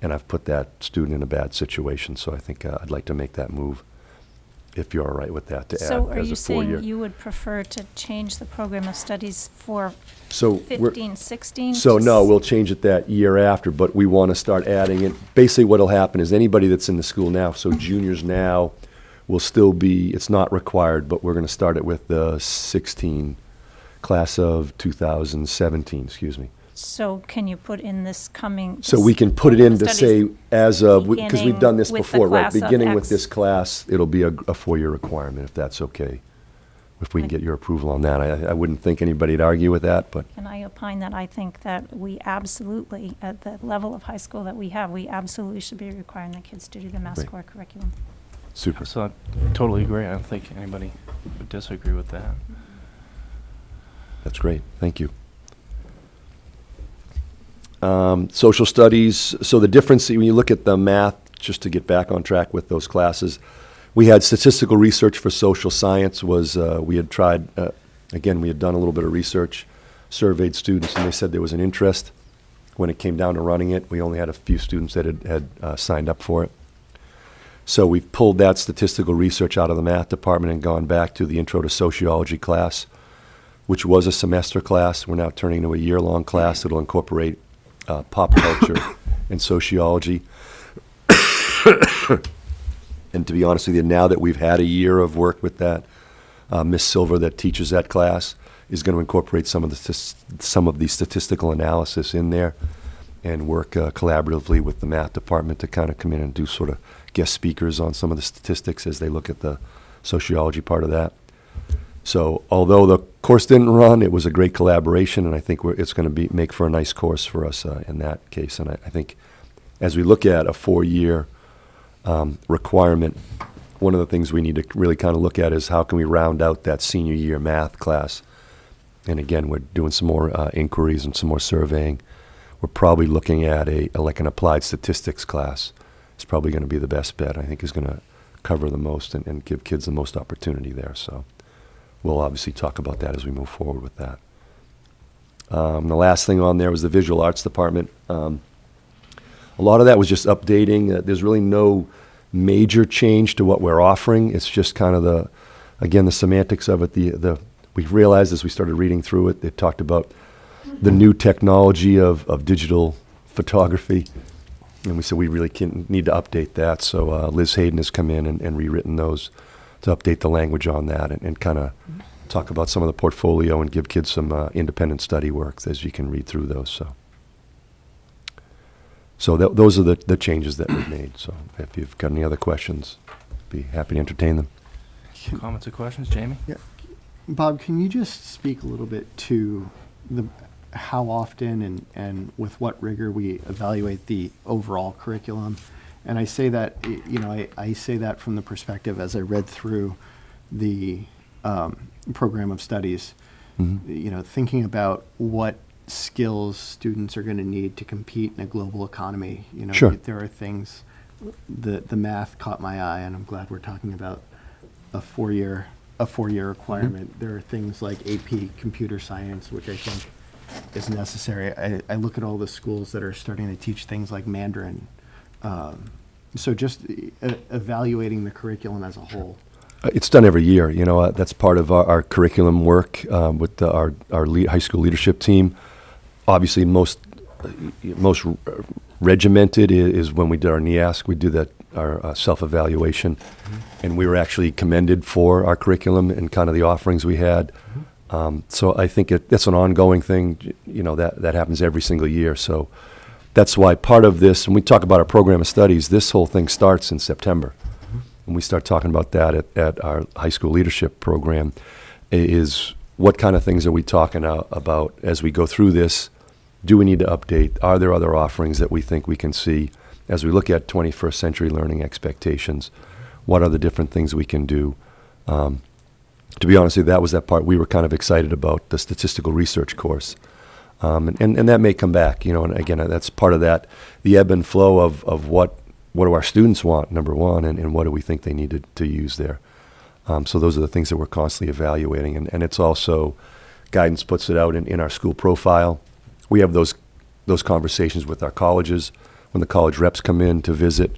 And I've put that student in a bad situation. So I think I'd like to make that move, if you're all right with that, to add as a 4-year. So are you saying you would prefer to change the program of studies for So 15, 16? So no, we'll change it that year after, but we want to start adding it. Basically what'll happen is anybody that's in the school now, so juniors now will still be, it's not required, but we're going to start it with the 16 class of 2017, excuse me. So can you put in this coming? So we can put it in to say as of, because we've done this beginning with the before, right? class of Beginning with X. this class, it'll be a 4-year requirement, if that's okay. if we can get your approval on that. I wouldn't think anybody'd argue with that, but And I opine that I think that we absolutely, at the level of high school that we have, we absolutely should be requiring the kids to do the math Great. core curriculum. super. So I totally agree. I don't think anybody would disagree with that. That's great. Thank you. Social studies, so the difference, when you look at the math, just to get back on track with those classes, we had statistical research for social science was, we had tried, again, we had done a little bit of research, surveyed students, and they said there was an interest. When it came down to running it, we only had a few students that had signed up for it. So we've pulled that statistical research out of the math department and gone back to the Intro to Sociology class, which was a semester class. We're now turning to a year-long class that'll incorporate pop culture and sociology. And to be honest with you, now that we've had a year of work with that, Miss Silver that teaches that class is going to incorporate some of the statistical analysis in there and work collaboratively with the math department to kind of come in and do sort of guest speakers on some of the statistics as they look at the sociology part of that. So although the course didn't run, it was a great collaboration, and I think it's going to make for a nice course for us in that case. And I think as we look at a 4-year requirement, one of the things we need to really kind of look at is how can we round out that senior year math class. And again, we're doing some more inquiries and some more surveying. We're probably looking at like an applied statistics class. It's probably going to be the best bet. I think is going to cover the most and give kids the most opportunity there. So we'll obviously talk about that as we move forward with that. The last thing on there was the visual arts department. A lot of that was just updating. There's really no major change to what we're offering. It's just kind of the semantics of it. We realized as we started reading through it, they talked about the new technology of digital photography. And we said we really need to update that. So Liz Hayden has come in and rewritten those to update the language on that and kind of talk about some of the portfolio and give kids some independent study work as you can read through those. So those are the changes that we've made. So if you've got any other questions, be happy to entertain them. Comments or questions, Jamie? Yeah. Bob, can you just speak a little bit to how often and with what rigor we evaluate the overall curriculum? And I say that, I say that from the perspective as I read through the program of studies, thinking about what skills students are going to need to compete in a global economy. Sure. There are things, the math caught my eye, and I'm glad we're talking about a four-year requirement. There are things like AP Computer Science, which I think is necessary. I look at all the schools that are starting to teach things like Mandarin. So just evaluating the curriculum as a whole. It's done every year. That's part of our curriculum work with our high school leadership team. Obviously, most regimented is when we did our NEASC. We do our self-evaluation, and we were actually commended for our curriculum and kind of the offerings we had. So I think that's an ongoing thing. That happens every single year. So that's why part of this, when we talk about our program of studies, this whole thing starts in September. When we start talking about that at our high school leadership program, is what kind of things are we talking about as we go through this? Do we need to update? Are there other offerings that we think we can see as we look at 21st century learning expectations? What are the different things we can do? To be honest with you, that was that part we were kind of excited about, the statistical research course. And that may come back, and again, that's part of that, the ebb and flow of what do our students want, number one, and what do we think they need to use there. So those are the things that we're constantly evaluating. And it's also, guidance puts it out in our school profile. We have those conversations with our colleges. When the college reps come in to visit,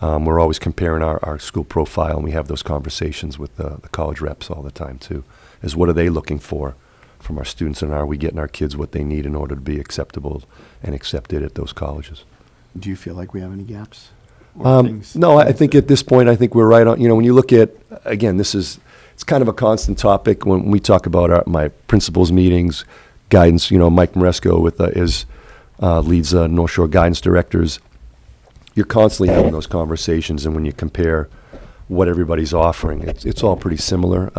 we're always comparing our school profile, and we have those conversations with the college reps all the time too, is what are they looking for from our students, and are we getting our kids what they need in order to be acceptable and accepted at those colleges. Do you feel like we have any gaps? No, I think at this point, I think we're right on. When you look at, again, it's kind of a constant topic when we talk about my principals meetings, guidance. Mike Maresco leads North Shore Guidance Directors. You're constantly having those conversations, and when you compare what everybody's offering, it's all pretty similar.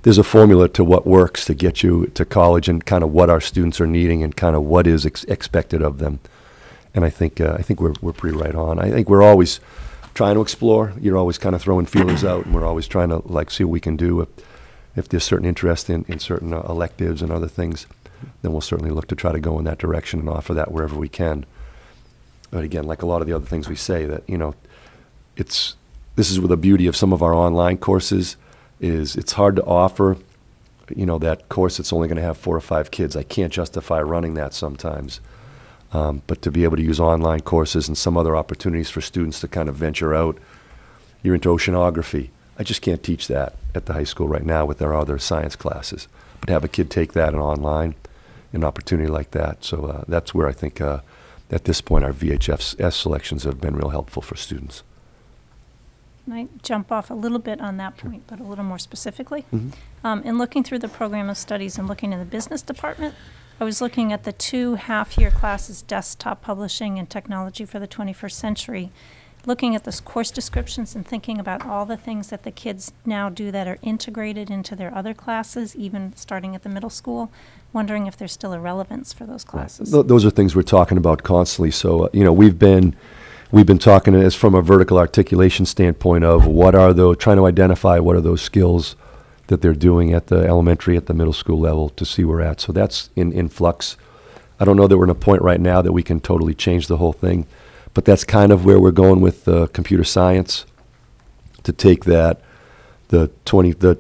there's a formula to what works to get you to college and kind of what our students are needing and kind of what is expected of them. And I think we're pretty right on. I think we're always trying to explore. You're always kind of throwing feelers out, and we're always trying to see what we can do. If there's certain interest in certain electives and other things, then we'll certainly look to try to go in that direction and offer that wherever we can. But again, like a lot of the other things we say, that this is where the beauty of some of our online courses is. It's hard to offer, that course that's only going to have 4 or 5 kids. I can't justify running that sometimes. But to be able to use online courses and some other opportunities for students to kind of venture out. You're into oceanography. I just can't teach that at the high school right now with our other science classes. But have a kid take that online, an opportunity like that. So that's where I think at this point our VHS selections have been real helpful for students. Can I jump off a little bit on that point, but a little more specifically? Mm-hmm. In looking through the program of studies and looking in the business department, I was looking at the 2 half-year classes, Desktop Publishing and Technology for the 21st Century, looking at those course descriptions and thinking about all the things that the kids now do that are integrated into their other classes, even starting at the middle school, wondering if there's still a relevance for those classes. Those are things we're talking about constantly. So, we've been talking as from a vertical articulation standpoint of trying to identify what are those skills that they're doing at the elementary, at the middle school level to see where we're at. So that's in flux. I don't know that we're in a point right now that we can totally change the whole thing, but that's kind of where we're going with computer science, to take the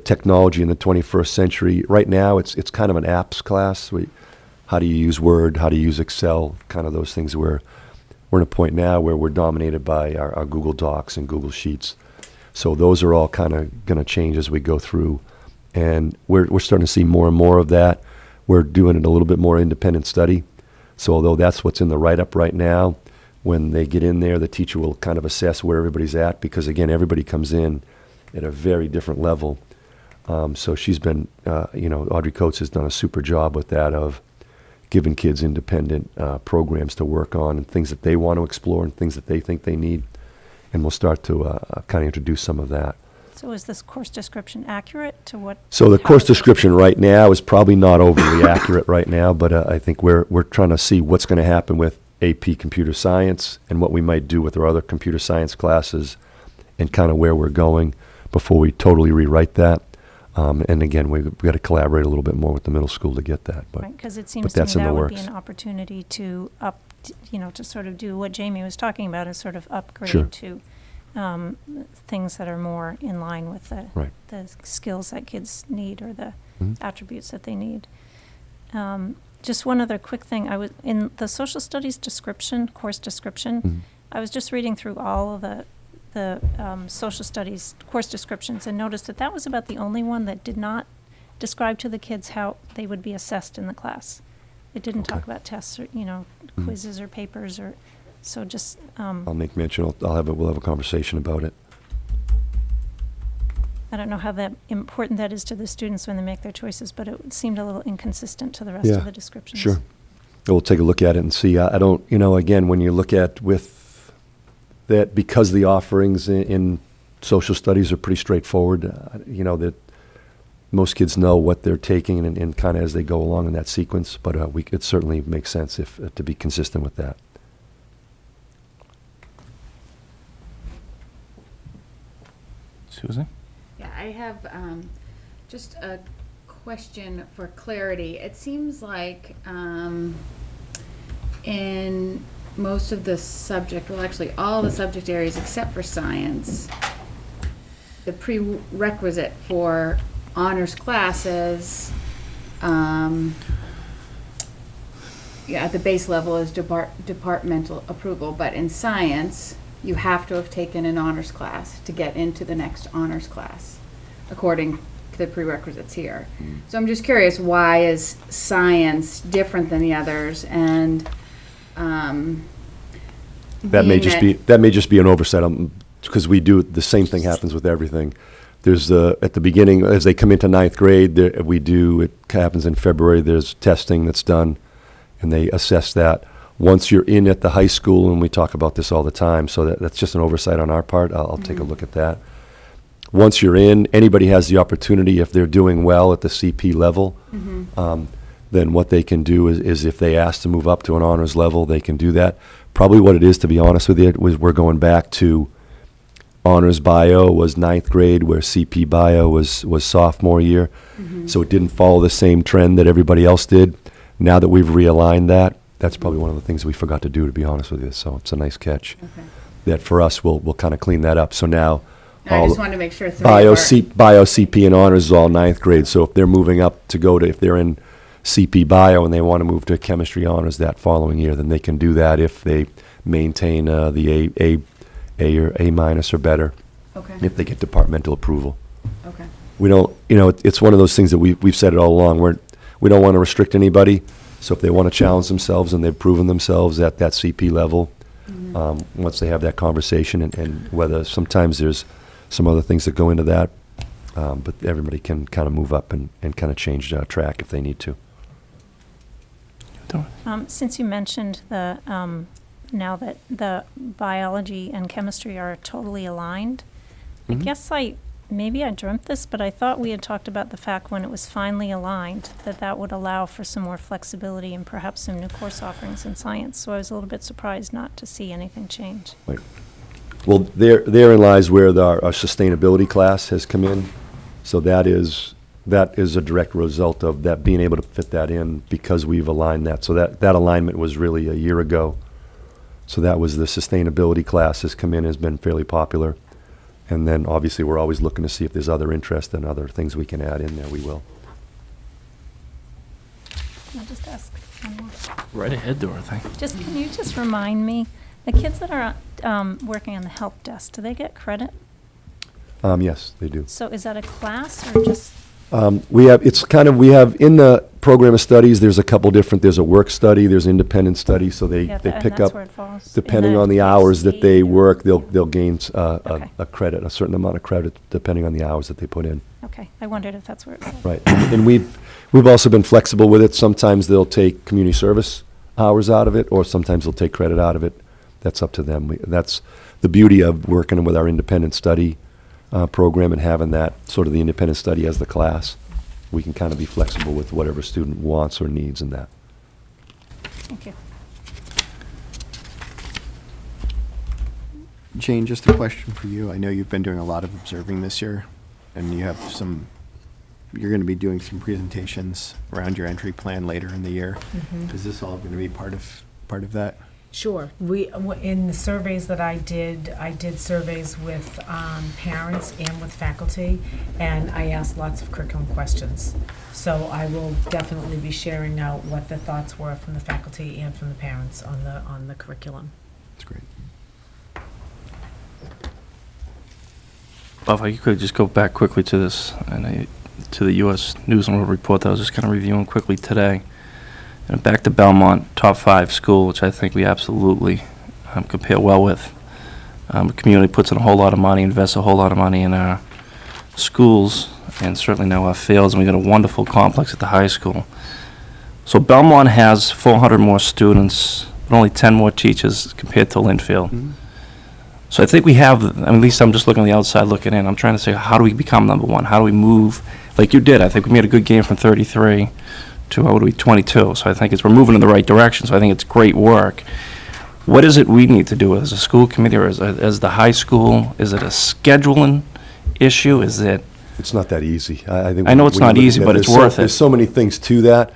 technology in the 21st century. Right now, it's kind of an apps class. How do you use Word? How do you use Excel? Kind of those things where we're in a point now where we're dominated by our Google Docs and Google Sheets. So those are all kind of going to change as we go through. And we're starting to see more and more of that. We're doing it a little bit more independent study. So although that's what's in the write-up right now, when they get in there, the teacher will kind of assess where everybody's at, because again, everybody comes in at a very different level. So she's been, Audrey Coates has done a super job with that, of giving kids independent programs to work on and things that they want to explore and things that they think they need. And we'll start to kind of introduce some of that. So is this course description accurate to what? So the course description right now is probably not overly accurate right now, but I think we're trying to see what's going to happen with AP Computer Science and what we might do with our other computer science classes and kind of where we're going before we totally rewrite that. And again, we've got to collaborate a little bit more with the middle school to get that. But, right, because it seems to me that would be an opportunity to to sort of do what Jamie was talking about, is sort of upgrade to things that are more in line with the skills that kids need, or the attributes that they need. Just one other quick thing. I was in the social studies course description. I was just reading through all of the social studies course descriptions and noticed that was about the only one that did not describe to the kids how they would be assessed in the class. It didn't talk about tests or quizzes or papers or. So just. I'll make mention. We'll have a conversation about it. I don't know how important that is to the students when they make their choices, but it seemed a little inconsistent to the rest of the descriptions. Sure. We'll take a look at it and see. I don't, again, when you look at with that, because the offerings in social studies are pretty straightforward, that most kids know what they're taking and kind of as they go along in that sequence, but it certainly makes sense to be consistent with that. Susan? Yeah, I have just a question for clarity. It seems like in most of the actually all the subject areas except for science, the prerequisite for honors classes at the base level is departmental approval, but in science, you have to have taken an honors class to get into the next honors class, according to the prerequisites here. So I'm just curious, why is science different than the others? And that may just be an oversight, because we do the same thing happens with everything. There's at the beginning, as they come into ninth grade, it happens in February. There's testing that's done, and they assess that. Once you're in at the high school, and we talk about this all the time, so that's just an oversight on our part. I'll take a look at that. once you're in, anybody has the opportunity, if they're doing well at the CP level, then what they can do is if they ask to move up to an honors level, they can do that. Probably what it is, to be honest with you, was we're going back to honors bio was 9th grade, where CP bio was sophomore year. So it didn't follow the same trend that everybody else did. Now that we've realigned that, that's probably one of the things we forgot to do, to be honest with you. So it's a nice catch. Okay. That for us, we'll kind of clean that up. So now, I all just wanted to make sure three bio, were- bio, CP, and honors is all 9th grade. So if they're moving up to go to, if they're in CP bio and they want to move to chemistry honors that following year, then they can do that if they maintain the A or A minus or better. Okay. If they get departmental approval. Okay. We don't, it's one of those things that we've said it all along. We don't want to restrict anybody. So if they want to challenge themselves and they've proven themselves at that CP level, once they have that conversation, and whether sometimes there's some other things that go into that, but everybody can kind of move up and kind of change track if they need to. Since you mentioned the, now that the biology and chemistry are totally aligned, I guess maybe I dreamt this, but I thought we had talked about the fact when it was finally aligned that would allow for some more flexibility and perhaps some new course offerings in science. So I was a little bit surprised not to see anything change. Right. Well, therein lies where our sustainability class has come in. So that is a direct result of that, being able to fit that in because we've aligned that. So that alignment was really a year ago. So that was the sustainability class has come in, has been fairly popular. And then obviously we're always looking to see if there's other interest and other things we can add in there, we will. I'll just ask one more. Right ahead, Dorothy. Can you just remind me, the kids that are working on the help desk, do they get credit? Yes, they do. So is that a class or just? We have in the program of studies, there's a couple different, there's a work study, there's independent study, so they Yeah, pick that's up, where it falls. depending In the on the hours that they PhD work, they'll gain a credit, a certain amount of credit, depending on the hours that they put in. Okay, I wondered if that's where it falls. Right, and we've also been flexible with it. Sometimes they'll take community service hours out of it, or sometimes they'll take credit out of it. That's up to them. That's the beauty of working with our independent study program and having that sort of the independent study as the class. We can kind of be flexible with whatever student wants or needs in that. Thank you. Jane, just a question for you. I know you've been doing a lot of observing this year, and you're going to be doing some presentations around your entry plan later in the year. Is this all going to be part of that? Sure. In the surveys that I did surveys with parents and with faculty, and I asked lots of curriculum questions. So I will definitely be sharing out what the thoughts were from the faculty and from the parents on the curriculum. That's great. Well, if I could just go back quickly to this, to the U.S. News and World Report that I was just kind of reviewing quickly today. And back to Belmont, top 5 school, which I think we absolutely compare well with. The community puts in a whole lot of money, invests a whole lot of money in our schools, and certainly now our fields, and we got a wonderful complex at the high school. So Belmont has 400 more students, but only 10 more teachers compared to Lynnfield. So I think we have, at least I'm just looking on the outside looking in, I'm trying to say, how do we become number one? How do we move, like you did? I think we made a good game from 33 to 22. So I think we're moving in the right direction. So I think it's great work. What is it we need to do as a school committee or as the high school? Is it a scheduling issue? Is it? It's not that easy. I think I know it's when you not look easy, at but it's there's worth There's it. so many things to that,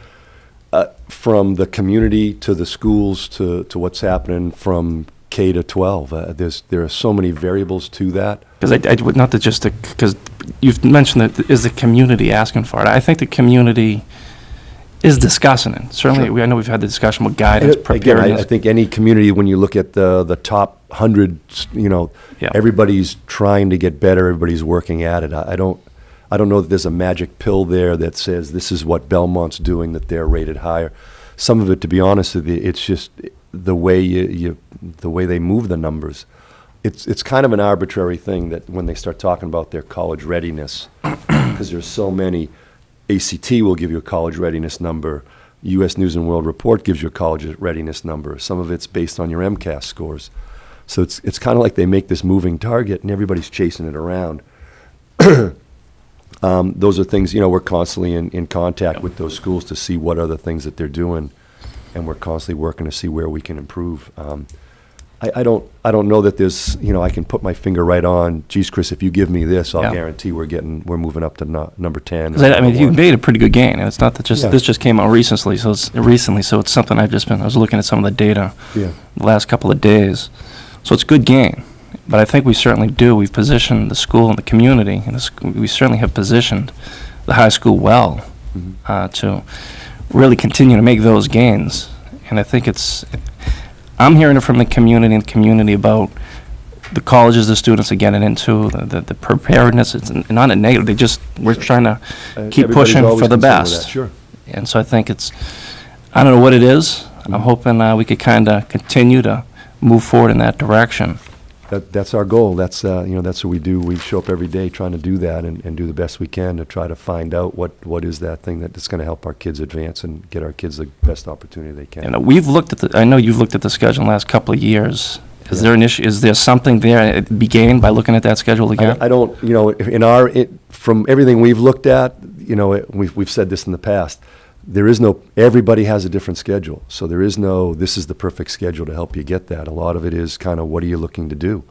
from the community to the schools to what's happening from K to 12. There are so many variables to that. Because I would not to just because you've mentioned that is the community asking for it. I think the community is discussing it. Certainly, Sure. I know we've had the discussion with guidance, Again, preparedness. I think any community, when you look at the top 100, Yeah. everybody's trying to get better. Everybody's working at it. I don't know that there's a magic pill there that says this is what Belmont's doing, that they're rated higher. Some of it, to be honest with you, it's just the way the way they move the numbers. It's kind of an arbitrary thing that when they start talking about their college readiness, because there's so many. ACT will give you a college readiness number. U.S. News and World Report gives you a college readiness number. Some of it's based on your MCAS scores. So it's kind of like they make this moving target and everybody's chasing it around. those are things, we're constantly in contact with those schools to see what are the things that they're doing, and we're constantly working to see where we can improve. I don't know that there's, I can put my finger right on, geez, Chris, if you give me this, I'll Yeah. guarantee we're moving up to number 10. 'Cause I mean, you made a pretty good gain, and it's not that Yeah. this just came out recently, so it's something I was looking at some of the data Yeah. the last couple of days. So it's good gain, but I think we certainly we've positioned the school and the community, and we certainly have positioned the high school well to really continue to make those gains. And I think I'm hearing it from the community about the colleges the students are getting into, the preparedness. It's not a negative. We're trying to keep Everybody's pushing always for the concerned with best. that, sure. And so I think I don't know what it is. I'm hoping we could kind of continue to move forward in that direction. That's our goal. That's what we do. We show up every day trying to do that and do the best we can to try to find out what is that thing that's going to help our kids advance and get our kids the best opportunity they can. And I know you've looked at the schedule in the last couple of years. Is there an issue? Is there something there to be gained by looking at that schedule again? I don't, from everything we've looked at, we've said this in the past, everybody has a different schedule. So there is this is the perfect schedule to help you get that. A lot of it is kind of what are you looking to do?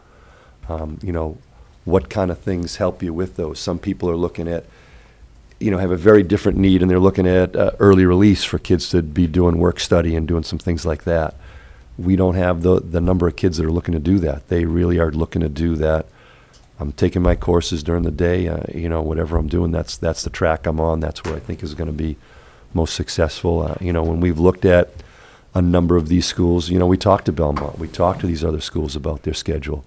What kind of things help you with those? Some people are looking at, have a very different need, and they're looking at early release for kids to be doing work study and doing some things like that. We don't have the number of kids that are looking to do that. They really are looking to do that. I'm taking my courses during the day, whatever I'm doing, that's the track I'm on. That's where I think is going to be most successful. When we've looked at a number of these schools, we talked to Belmont, we talked to these other schools about their schedule.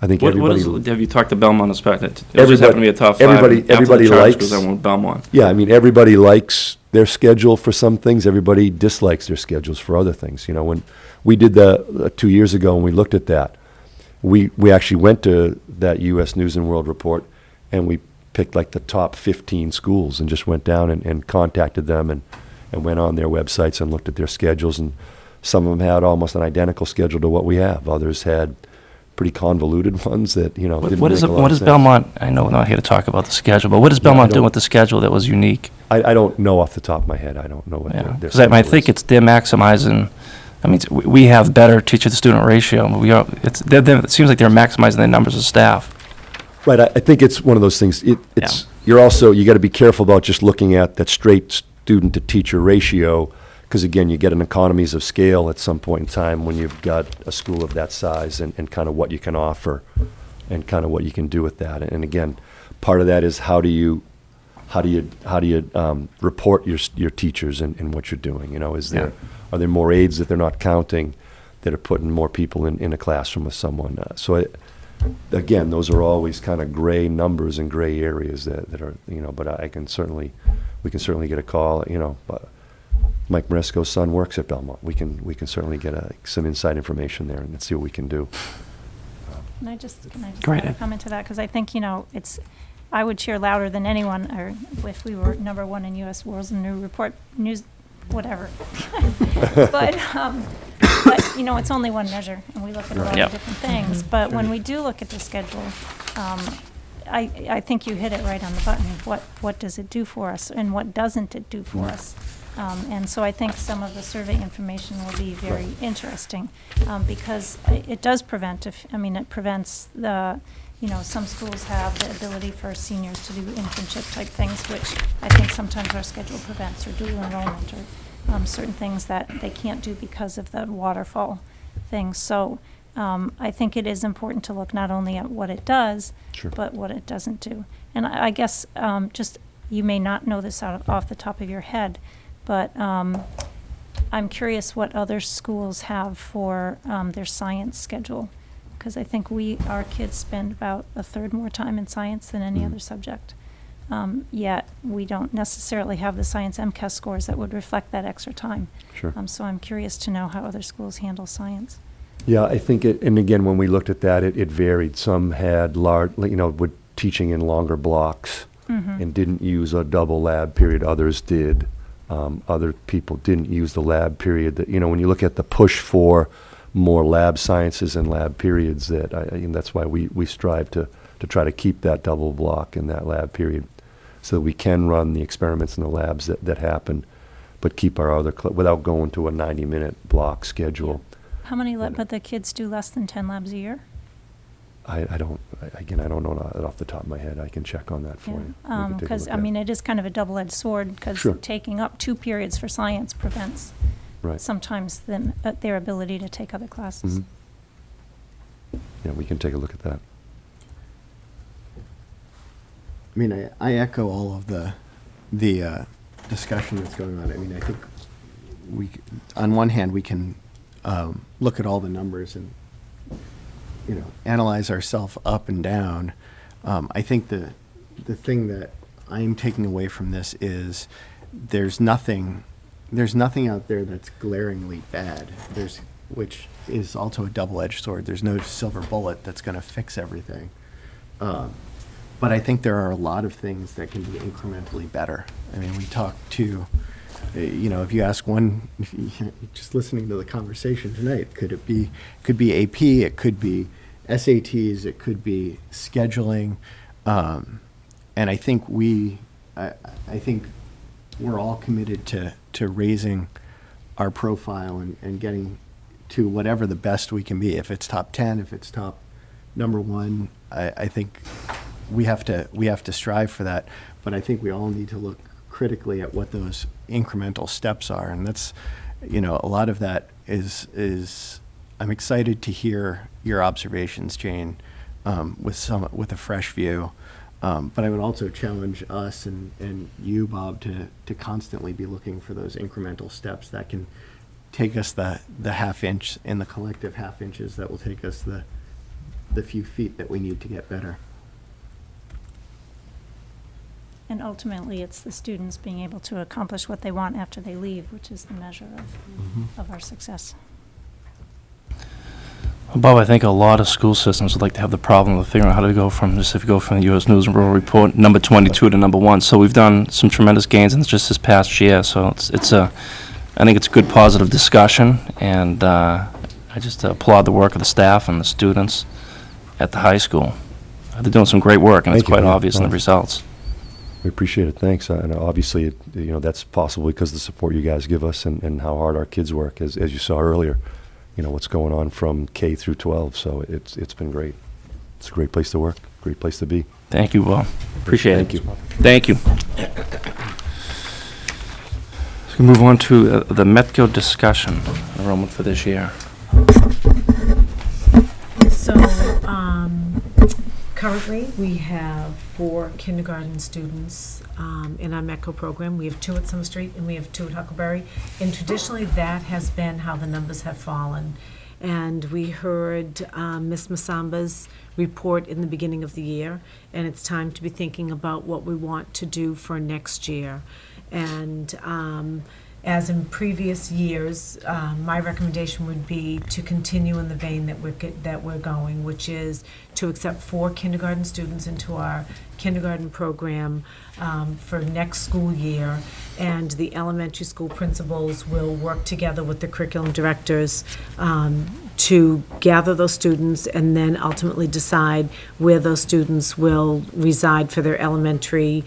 I think everybody. Have you talked to Belmont about that? It Everybody- just happened to be a top five. everybody likes- Because I went Belmont. Yeah, I mean, everybody likes their schedule for some things. Everybody dislikes their schedules for other things. When we did 2 years ago, when we looked at that, we actually went to that U.S. News and World Report, and we picked like the top 15 schools and just went down and contacted them and went on their websites and looked at their schedules. And some of them had almost an identical schedule to what we have. Others had pretty convoluted ones that, didn't What make a lot is of sense. Belmont, I know we're not here to talk about the schedule, but what is Belmont doing with the schedule that was unique? I don't know off the top of my head. I don't know what their Because schedule I think they're maximizing, we have better teacher-to-student ratio. It seems like they're maximizing their numbers of staff. Right, I think it's one of those things, you got to be careful about just looking at that straight student-to-teacher ratio, because again, you get an economies of scale at some point in time when you've got a school of that size and kind of what you can offer and kind of what you can do with that. And again, part of that is how do you report your teachers and what you're doing? Are there more aides that they're not counting that are putting more people in a classroom with someone? Again, those are always kind of gray numbers and gray areas that are, but we can certainly get a call, but Mike Maresco's son works at Belmont. We can certainly get some inside information there and see what we can do. Can I just Great. add a comment to that? Because I think, I would cheer louder than anyone, or if we were number one in U.S. World's News, whatever. But it's only one measure, and we look at a lot of different things. But when we do look at the schedule, I think you hit it right on the button. What does it do for us, and what doesn't it do for us? And so I think some of the survey information will be very interesting, because it does prevent, it prevents some schools have the ability for seniors to do internship type things, which I think sometimes our schedule prevents, or dual enrollment, or certain things that they can't do because of the waterfall thing. So I think it is important to look not only at what it does, but what it doesn't do. And I guess you may not know this off the top of your head, but I'm curious what other schools have for their science schedule, because I think our kids spend about a third more time in science than any other subject. Yet we don't necessarily have the science MCAS scores that would reflect that extra time. Sure. So I'm curious to know how other schools handle science. Yeah, I think and again, when we looked at that, it varied. Some had large, with teaching in longer blocks and didn't use a double lab period. Others did. Other people didn't use the lab period. That when you look at the push for more lab sciences and lab periods, that's why we strive to to try to keep that double block in that lab period so that we can run the experiments in the labs that happen, but keep our other, without going to a 90-minute block schedule. How many, but the kids do less than 10 labs a year? I don't know that off the top of my head. I can check on that for you. We can take a Because, look I at it. mean, it is kind of a double-edged sword, because Sure. taking up 2 periods for science prevents Right. sometimes them, their ability to take other classes. Mhm. Yeah, we can take a look at that. I mean, I echo all of the discussion that's going on. I mean, I think on one hand, we can look at all the numbers and, analyze ourselves up and down. I think the thing that I'm taking away from this is there's nothing out there that's glaringly bad. Which is also a double-edged sword. There's no silver bullet that's going to fix everything. But I think there are a lot of things that can be incrementally better. I mean, we talked to, if you ask one, just listening to the conversation tonight, could be AP, it could be SATs, it could be scheduling, and I think I think we're all committed to raising our profile and getting to whatever the best we can be. If it's top 10, if it's top number 1, I think we have to strive for that. But I think we all need to look critically at what those incremental steps are, and that's, a lot of that is I'm excited to hear your observations, Jane, with a fresh view. But I would also challenge us and you, Bob, to constantly be looking for those incremental steps that can take us the half inch in the collective half inches that will take us the few feet that we need to get better. And ultimately, it's the students being able to accomplish what they want after they leave, which is the measure of our success. Well, Bob, I think a lot of school systems would like to have the problem of figuring out how to go from, just if you go from the U.S. News and World Report, number 22 to number 1. So we've done some tremendous gains in just this past year. So I think it's a good positive discussion, and I just applaud the work of the staff and the students at the high school. They're doing some great work, and Thank it's you. quite Yeah, obvious in the well, results. We appreciate it. Thanks. And obviously, that's possible because of the support you guys give us and how hard our kids work, as you saw earlier. What's going on from K through 12. So it's been great. It's a great place to work, great place to be. Thank you, Bob. Appreciate it. Thank you. Thank you. Let's move on to the Metco discussion enrollment for this year. So, currently, we have 4 kindergarten students in our METCO program. We have 2 at Summer Street and we have 2 at Huckleberry. And traditionally, that has been how the numbers have fallen. And we heard Ms. Masamba's report in the beginning of the year, and it's time to be thinking about what we want to do for next year. And as in previous years, my recommendation would be to continue in the vein that we're going, which is to accept 4 kindergarten students into our kindergarten program for next school year, and the elementary school principals will work together with the curriculum directors to gather those students and then ultimately decide where those students will reside for their elementary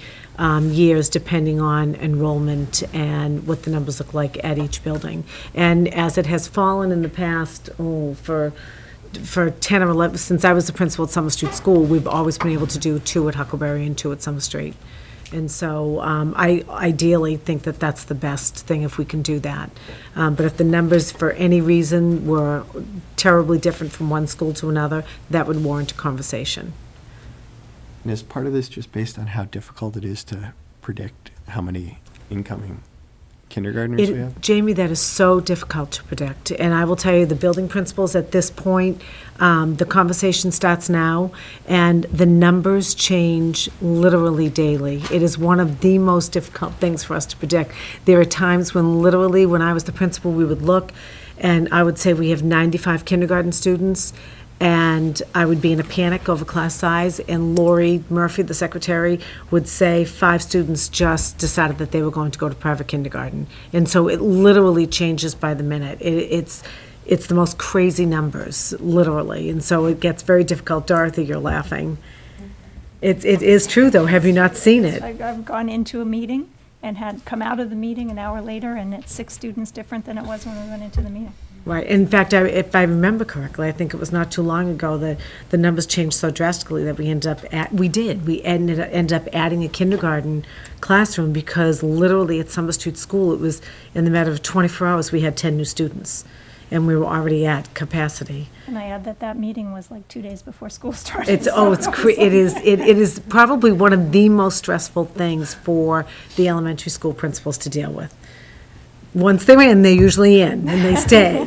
years, depending on enrollment and what the numbers look like at each building. And as it has fallen in the past, for 10 or 11, since I was the principal at Summer Street School, we've always been able to do 2 at Huckleberry and 2 at Summer Street. And so I ideally think that that's the best thing if we can do that. But if the numbers for any reason were terribly different from one school to another, that would warrant a conversation. And is part of this just based on how difficult it is to predict how many incoming kindergartners we have? Jamie, that is so difficult to predict. And I will tell you, the building principals at this point, the conversation starts now, and the numbers change literally daily. It is one of the most difficult things for us to predict. There are times when literally, when I was the principal, we would look, and I would say we have 95 kindergarten students, and I would be in a panic over class size, and Lori Murphy, the secretary, would say 5 students just decided that they were going to go to private kindergarten. And so it literally changes by the minute. It's the most crazy numbers, literally, and so it gets very difficult. Dorothy, you're laughing. It is true, though. Have you not seen it? I've gone into a meeting and had come out of the meeting an hour later, and it's 6 students different than it was when we went into the meeting. Right. In fact, if I remember correctly, I think it was not too long ago that the numbers changed so drastically that we ended up adding a kindergarten classroom because literally at Summer Street School, it was in the matter of 24 hours, we had 10 new students, and we were already at capacity. And I add that meeting was like 2 days before school started. It is probably one of the most stressful things for the elementary school principals to deal with. Once they're in, they're usually in, and they stay.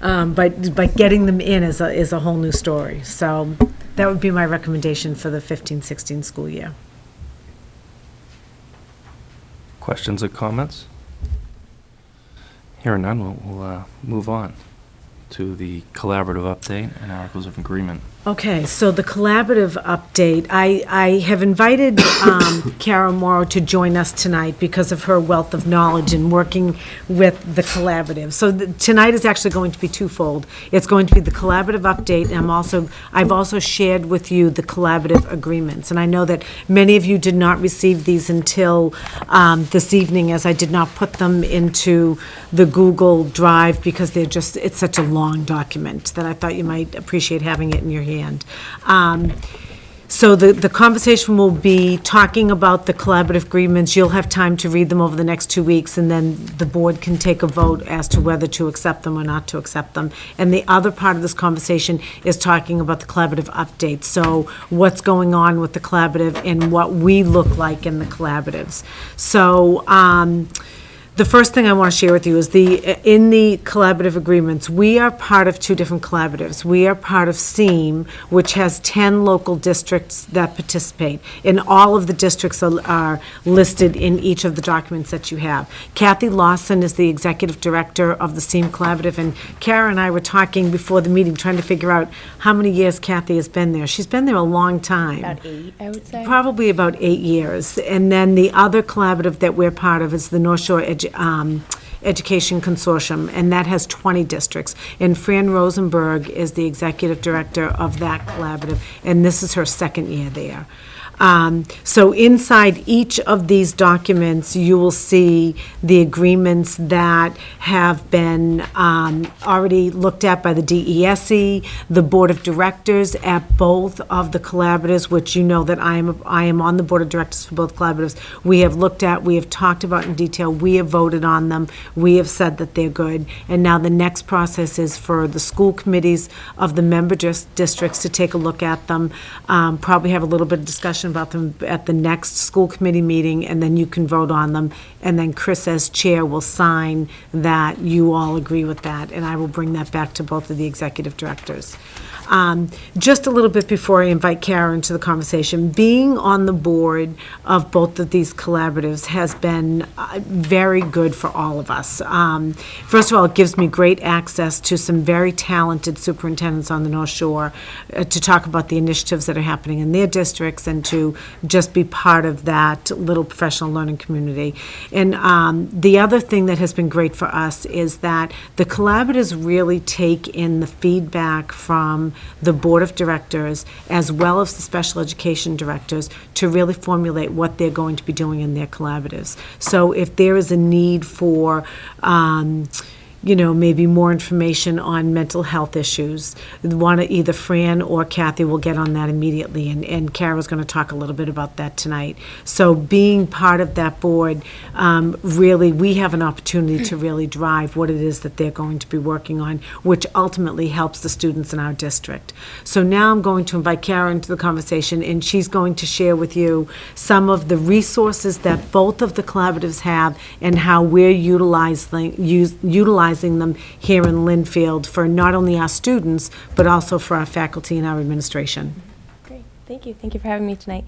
But getting them in is a whole new story. So that would be my recommendation for the 15-16 school year. Questions or comments? Hearing none, we'll move on to the collaborative update and articles of agreement. Okay, so the collaborative update, I have invited Kara Morrow to join us tonight because of her wealth of knowledge in working with the collaborative. So tonight is actually going to be twofold. It's going to be the collaborative update, and I've also shared with you the collaborative agreements. And I know that many of you did not receive these until this evening, as I did not put them into the Google Drive because it's such a long document that I thought you might appreciate having it in your hand. So the conversation will be talking about the collaborative agreements. You'll have time to read them over the next 2 weeks, and then the board can take a vote as to whether to accept them or not to accept them. And the other part of this conversation is talking about the collaborative updates. So what's going on with the collaborative and what we look like in the collaboratives. So the first thing I want to share with you is in the collaborative agreements, we are part of 2 different collaboratives. We are part of SEAM, which has 10 local districts that participate, and all of the districts are listed in each of the documents that you have. Kathy Lawson is the executive director of the SEAM collaborative, and Kara and I were talking before the meeting, trying to figure out how many years Kathy has been there. She's been there a long time. About 8, I would say. Probably about 8 years. And then the other collaborative that we're part of is the North Shore Education Consortium, and that has 20 districts. And Fran Rosenberg is the executive director of that collaborative, and this is her 2nd year there. So inside each of these documents, you will see the agreements that have been already looked at by the DESE, the Board of Directors at both of the collaboratives, which you know that I am on the Board of Directors for both collaboratives. We have looked at, we have talked about in detail, we have voted on them, we have said that they're good, and now the next process is for the school committees of the member districts to take a look at them, probably have a little bit of discussion about them at the next school committee meeting, and then you can vote on them. And then Chris, as chair, will sign that you all agree with that, and I will bring that back to both of the executive directors. Just a little bit before I invite Kara into the conversation, being on the board of both of these collaboratives has been very good for all of us. First of all, it gives me great access to some very talented superintendents on the North Shore to talk about the initiatives that are happening in their districts and to just be part of that little professional learning community. And the other thing that has been great for us is that the collaboratives really take in the feedback from the Board of Directors as well as the special education directors to really formulate what they're going to be doing in their collaboratives. So if there is a need for maybe more information on mental health issues. Either Fran or Kathy will get on that immediately, and Kara's going to talk a little bit about that tonight. So being part of that board, really, we have an opportunity to really drive what it is that they're going to be working on, which ultimately helps the students in our district. So now I'm going to invite Kara into the conversation, and she's going to share with you some of the resources that both of the collaboratives have and how we're utilizing them here in Lynnfield for not only our students, but also for our faculty and our administration. Great, thank you. Thank you for having me tonight.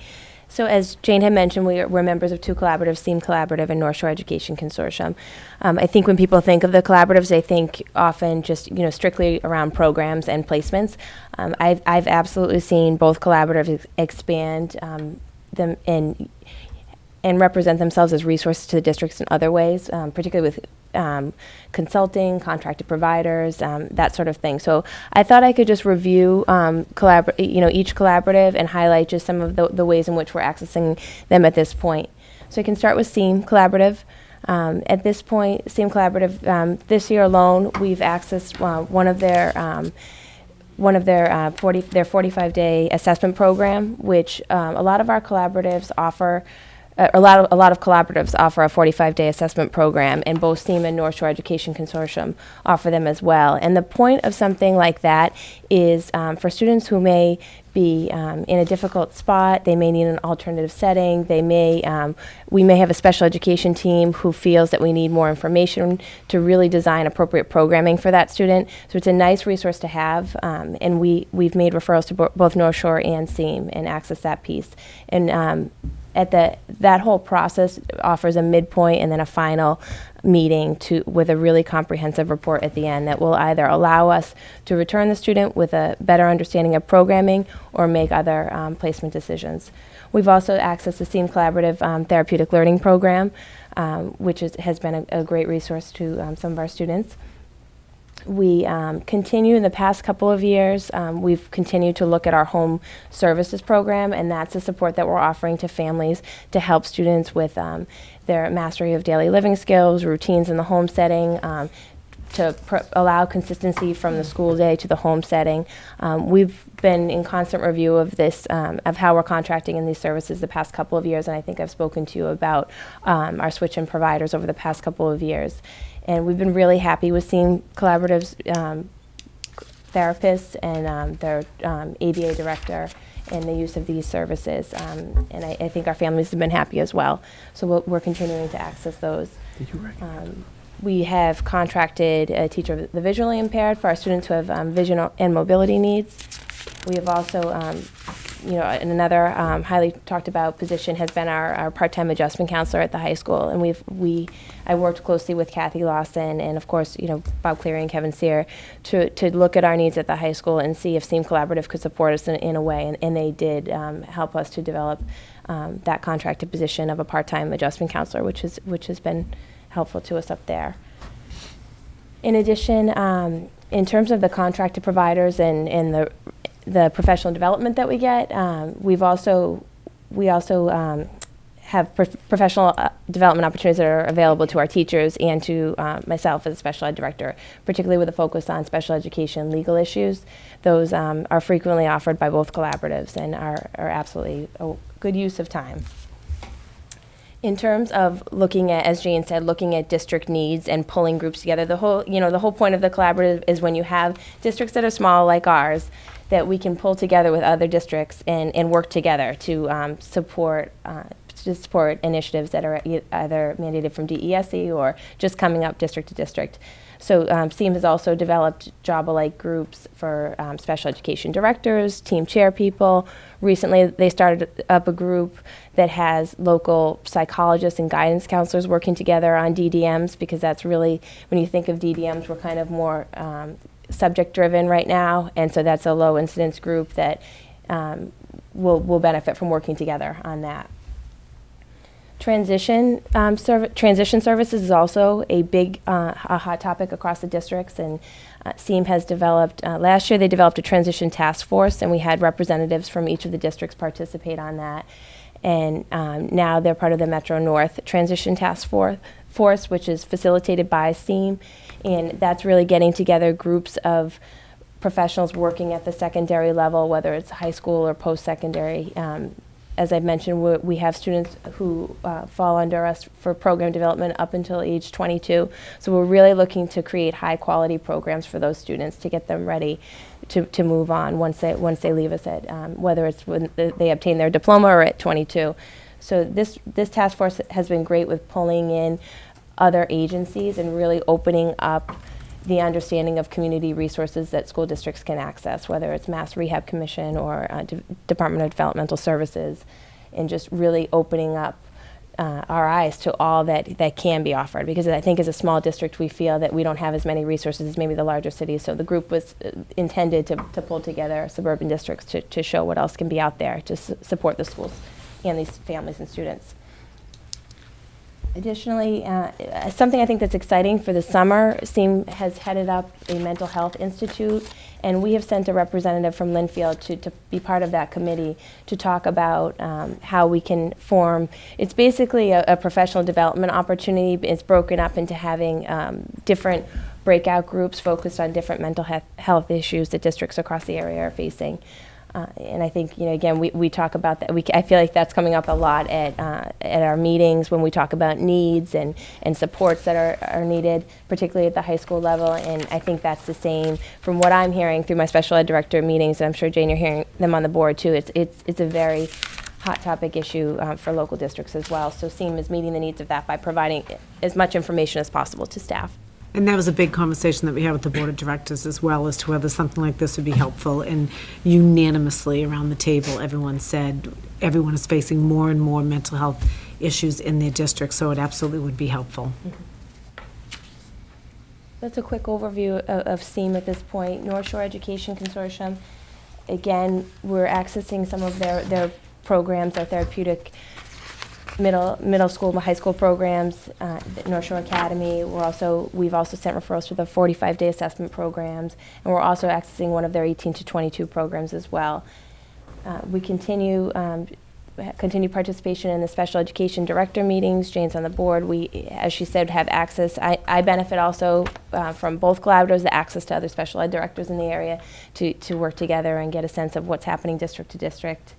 So as Jane had mentioned, we're members of 2 collaboratives, SEAM Collaborative and North Shore Education Consortium. I think when people think of the collaboratives, they think often just strictly around programs and placements. I've absolutely seen both collaboratives expand them and represent themselves as resources to the districts in other ways, particularly with consulting, contracted providers, that sort of thing. So I thought I could just review each collaborative and highlight just some of the ways in which we're accessing them at this point. So I can start with SEAM Collaborative. At this point, SEAM Collaborative, this year alone, we've accessed one of their 45-day assessment program, which a lot of our collaboratives offer. A lot of collaboratives offer a 45-day assessment program, and both SEAM and North Shore Education Consortium offer them as well. And the point of something like that is for students who may be in a difficult spot, they may need an alternative setting, we may have a special education team who feels that we need more information to really design appropriate programming for that student. So it's a nice resource to have, and we've made referrals to both North Shore and SEAM and access that piece. And that whole process offers a midpoint and then a final meeting with a really comprehensive report at the end that will either allow us to return the student with a better understanding of programming or make other placement decisions. We've also accessed the SEAM Collaborative Therapeutic Learning Program, which has been a great resource to some of our students. We continue in the past couple of years, we've continued to look at our home services program, and that's a support that we're offering to families to help students with their mastery of daily living skills, routines in the home setting, to allow consistency from the school day to the home setting. We've been in constant review of this, of how we're contracting in these services the past couple of years, and I think I've spoken to you about our switch in providers over the past couple of years. And we've been really happy with SEAM Collaborative's therapists and their ABA director and the use of these services. And I think our families have been happy as well. So we're continuing to access those. We have contracted a teacher of the visually impaired for our students who have vision and mobility needs. We have also, and another highly talked about position has been our part-time adjustment counselor at the high school. And I worked closely with Kathy Lawson and of course, Bob Cleary and Kevin Sear to look at our needs at the high school and see if SEAM Collaborative could support us in a way. And they did help us to develop that contracted position of a part-time adjustment counselor, which has been helpful to us up there. In addition, in terms of the contracted providers and the professional development that we get, we also have professional development opportunities that are available to our teachers and to myself as a special ed director, particularly with a focus on special education legal issues. Those are frequently offered by both collaboratives and are absolutely a good use of time. In terms of looking at, as Jane said, looking at district needs and pulling groups together, the whole point of the collaborative is when you have districts that are small like ours, that we can pull together with other districts and work together to support initiatives that are either mandated from DESE or just coming up district to district. So SEAM has also developed job-alike groups for special education directors, team chair people. Recently, they started up a group that has local psychologists and guidance counselors working together on DDMs, because that's really, when you think of DDMs, we're kind of more subject-driven right now, and so that's a low-incidence group that will benefit from working together on that. Transition services is also a big, a hot topic across the districts, and SEAM has developed, last year they developed a transition task force, and we had representatives from each of the districts participate on that. And now they're part of the Metro North Transition Task Force, which is facilitated by SEAM, and that's really getting together groups of professionals working at the secondary level, whether it's high school or post-secondary. As I've mentioned, we have students who fall under us for program development up until age 22. So we're really looking to create high quality programs for those students to get them ready to move on once they leave us at, whether it's when they obtain their diploma or at 22. So this task force has been great with pulling in other agencies and really opening up the understanding of community resources that school districts can access, whether it's Mass Rehab Commission or Department of Developmental Services, and just really opening up our eyes to all that can be offered. Because I think as a small district, we feel that we don't have as many resources as maybe the larger cities. So the group was intended to pull together suburban districts to show what else can be out there to support the schools and these families and students. Additionally, something I think that's exciting for the summer, SEAM has headed up a mental health institute, and we have sent a representative from Lynnfield to be part of that committee to talk about how we can form. It's basically a professional development opportunity. It's broken up into having different breakout groups focused on different mental health issues that districts across the area are facing. And I think, again, we talk about that. I feel like that's coming up a lot at our meetings when we talk about needs and supports that are needed, particularly at the high school level. And I think that's the same from what I'm hearing through my special ed director meetings. And I'm sure, Jane, you're hearing them on the board, too. It's a very hot topic issue for local districts as well. So SEAM is meeting the needs of that by providing as much information as possible to staff. And that was a big conversation that we had with the board of directors as well, as to whether something like this would be helpful. And unanimously around the table, everyone said everyone is facing more and more mental health issues in their district, so it absolutely would be helpful. That's a quick overview of SEAM at this point. North Shore Education Consortium, again, we're accessing some of their programs, our therapeutic middle school and high school programs, North Shore Academy. We've also sent referrals to the 45-day assessment programs, and we're also accessing one of their 18 to 22 programs as well. We continue participation in the special education director meetings. Jane's on the board. We, as she said, have access. I benefit also from both collaboratives, the access to other special ed directors in the area to work together and get a sense of what's happening district to district.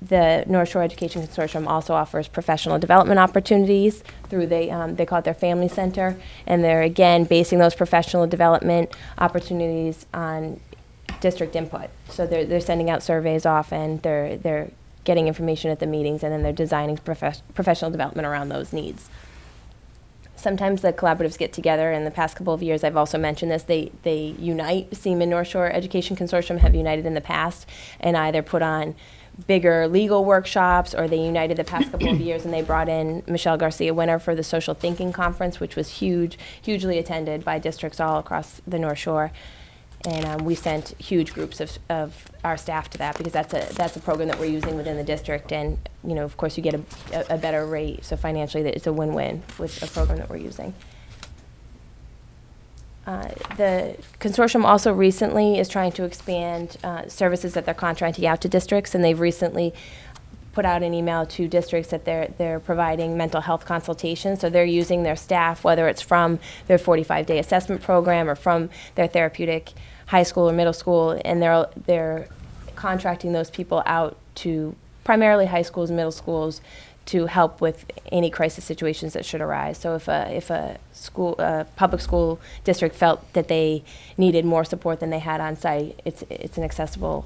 The North Shore Education Consortium also offers professional development opportunities through they call it their Family Center, and they're again basing those professional development opportunities on district input. So they're sending out surveys often, they're getting information at the meetings, and then they're designing professional development around those needs. Sometimes the collaboratives get together. In the past couple of years, I've also mentioned this, they unite. SEAM and North Shore Education Consortium have united in the past and either put on bigger legal workshops, or they united the past couple of years and they brought in Michelle Garcia Winter for the Social Thinking Conference, which was hugely attended by districts all across the North Shore. And we sent huge groups of our staff to that because that's a program that we're using within the district, and of course you get a better rate, so financially it's a win-win with a program that we're using. The consortium also recently is trying to expand services that they're contracting out to districts, and they've recently put out an email to districts that they're providing mental health consultations. So they're using their staff, whether it's from their 45-day assessment program or from their therapeutic high school or middle school, and they're contracting those people out to primarily high schools and middle schools to help with any crisis situations that should arise. So if a public school district felt that they needed more support than they had on site, it's an accessible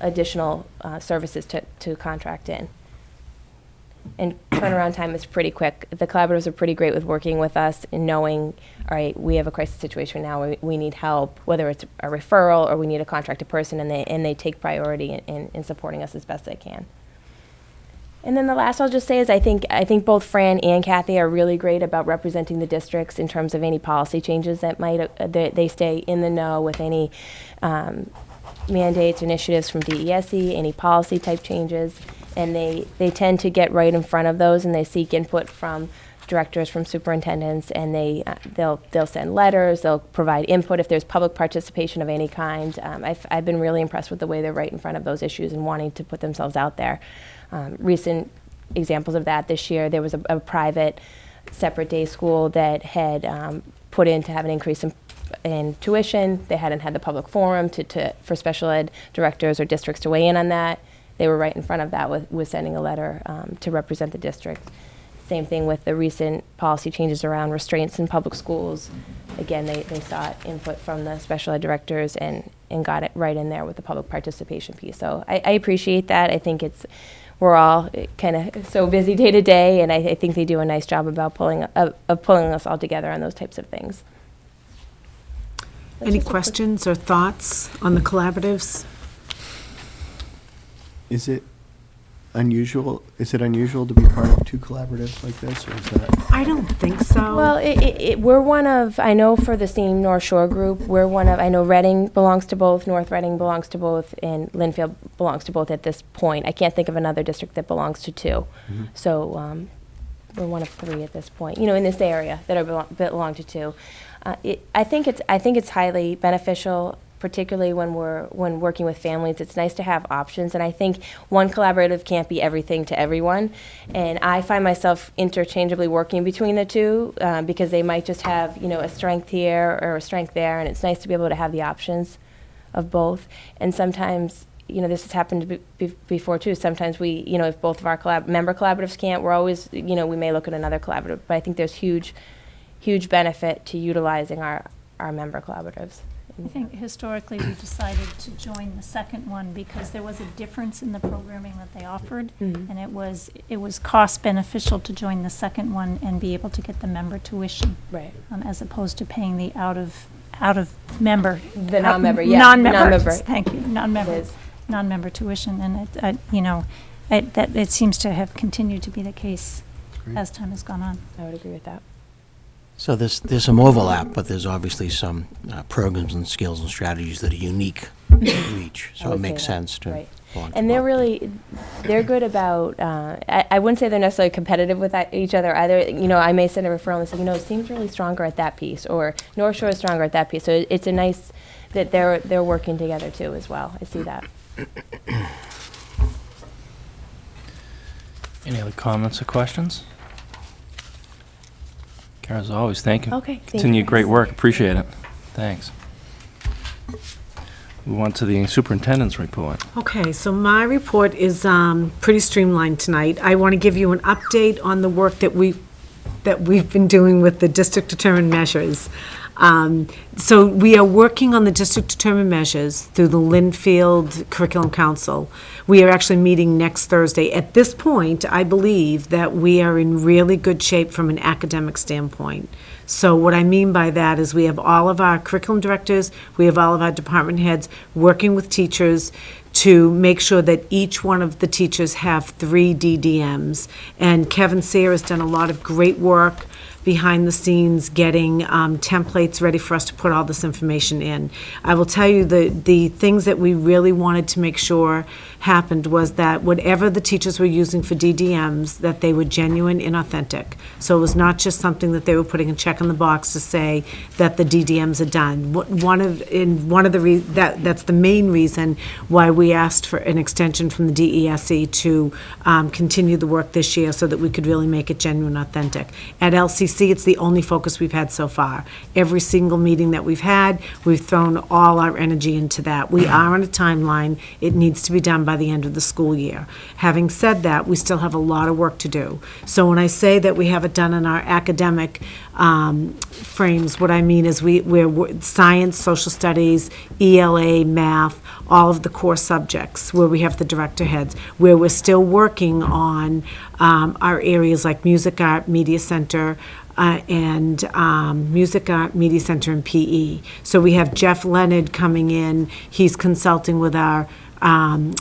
additional services to contract in. And turnaround time is pretty quick. The collaboratives are pretty great with working with us and knowing, all right, we have a crisis situation now, we need help, whether it's a referral or we need a contracted person, and they take priority in supporting us as best they can. And then the last I'll just say is I think both Fran and Kathy are really great about representing the districts in terms of any policy changes that might, they stay in the know with any mandates, initiatives from DESE, any policy type changes, and they tend to get right in front of those, and they seek input from directors, from superintendents, and they'll send letters, they'll provide input if there's public participation of any kind. I've been really impressed with the way they're right in front of those issues and wanting to put themselves out there. Recent examples of that this year, there was a private separate day school that had put in to have an increase in tuition. They hadn't had the public forum for special ed directors or districts to weigh in on that. They were right in front of that with sending a letter to represent the district. Same thing with the recent policy changes around restraints in public schools. Again, they sought input from the special ed directors and got it right in there with the public participation piece. So I appreciate that. I think we're all kind of so busy day to day, and I think they do a nice job about pulling us all together on those types of things. Any questions or thoughts on the collaboratives? Is it unusual to be part of two collaboratives like this, or is that? I don't think so. Well, we're one of, I know for the SEAM North Shore group, we're one of, I know Reading belongs to both, North Reading belongs to both, and Lynnfield belongs to both at this point. I can't think of another district that belongs to two. Mm-hmm. So we're one of 3 at this point, in this area that are belong to 2. I think it's highly beneficial, particularly when working with families. It's nice to have options, and I think one collaborative can't be everything to everyone. And I find myself interchangeably working between the 2 because they might just have a strength here or a strength there, and it's nice to be able to have the options of both. And sometimes, this has happened before too. Sometimes we, if both of our member collaboratives can't, we're always, we may look at another collaborative. But I think there's huge benefit to utilizing our member collaboratives. I think historically we decided to join the second one because there was a difference in the programming that they offered, and it was cost beneficial to join the second one and be able to get the member tuition, right? As opposed to paying the out of member, the non-member, yeah, non-member. Thank you, non-member tuition, and it seems to have continued to be the case as time has gone on. I would agree with that. So there's some overlap, but there's obviously some programs and skills and strategies that are unique to each. So it makes sense to belong to And they're good about, I wouldn't say they're necessarily competitive with each other either. I may send a referral and say, it seems really stronger at that piece, or North Shore is stronger at that piece. So it's a nice that they're working together too as well. I see that. Any other comments or questions? Kara, as always, thank you. Okay, thank Continue you. great work. Appreciate it. Thanks. Move on to the superintendent's report. Okay, so my report is pretty streamlined tonight. I want to give you an update on the work that we've been doing with the district determined measures. So we are working on the district determined measures through the Lynnfield Curriculum Council. We are actually meeting next Thursday. At this point, I believe that we are in really good shape from an academic standpoint. So what I mean by that is we have all of our curriculum directors, we have all of our department heads working with teachers to make sure that each one of the teachers have 3 DDMs. And Kevin Sayre has done a lot of great work behind the scenes getting templates ready for us to put all this information in. I will tell you the things that we really wanted to make sure happened was that whatever the teachers were using for DDMs, that they were genuine and authentic. So it was not just something that they were putting a check in the box to say that the DDMs are done. That's the main reason why we asked for an extension from the DESE to continue the work this year so that we could really make it genuine and authentic. At LCC, it's the only focus we've had so far. Every single meeting that we've had, we've thrown all our energy into that. We are on a timeline. It needs to be done by the end of the school year. Having said that, we still have a lot of work to do. So when I say that we have it done in our academic frames, what I mean is we're science, social studies, ELA, math, all of the core subjects where we have the director heads, where we're still working on our areas like music, art, media center, and music, art, media center, and PE. So we have Jeff Leonard coming in. He's consulting with our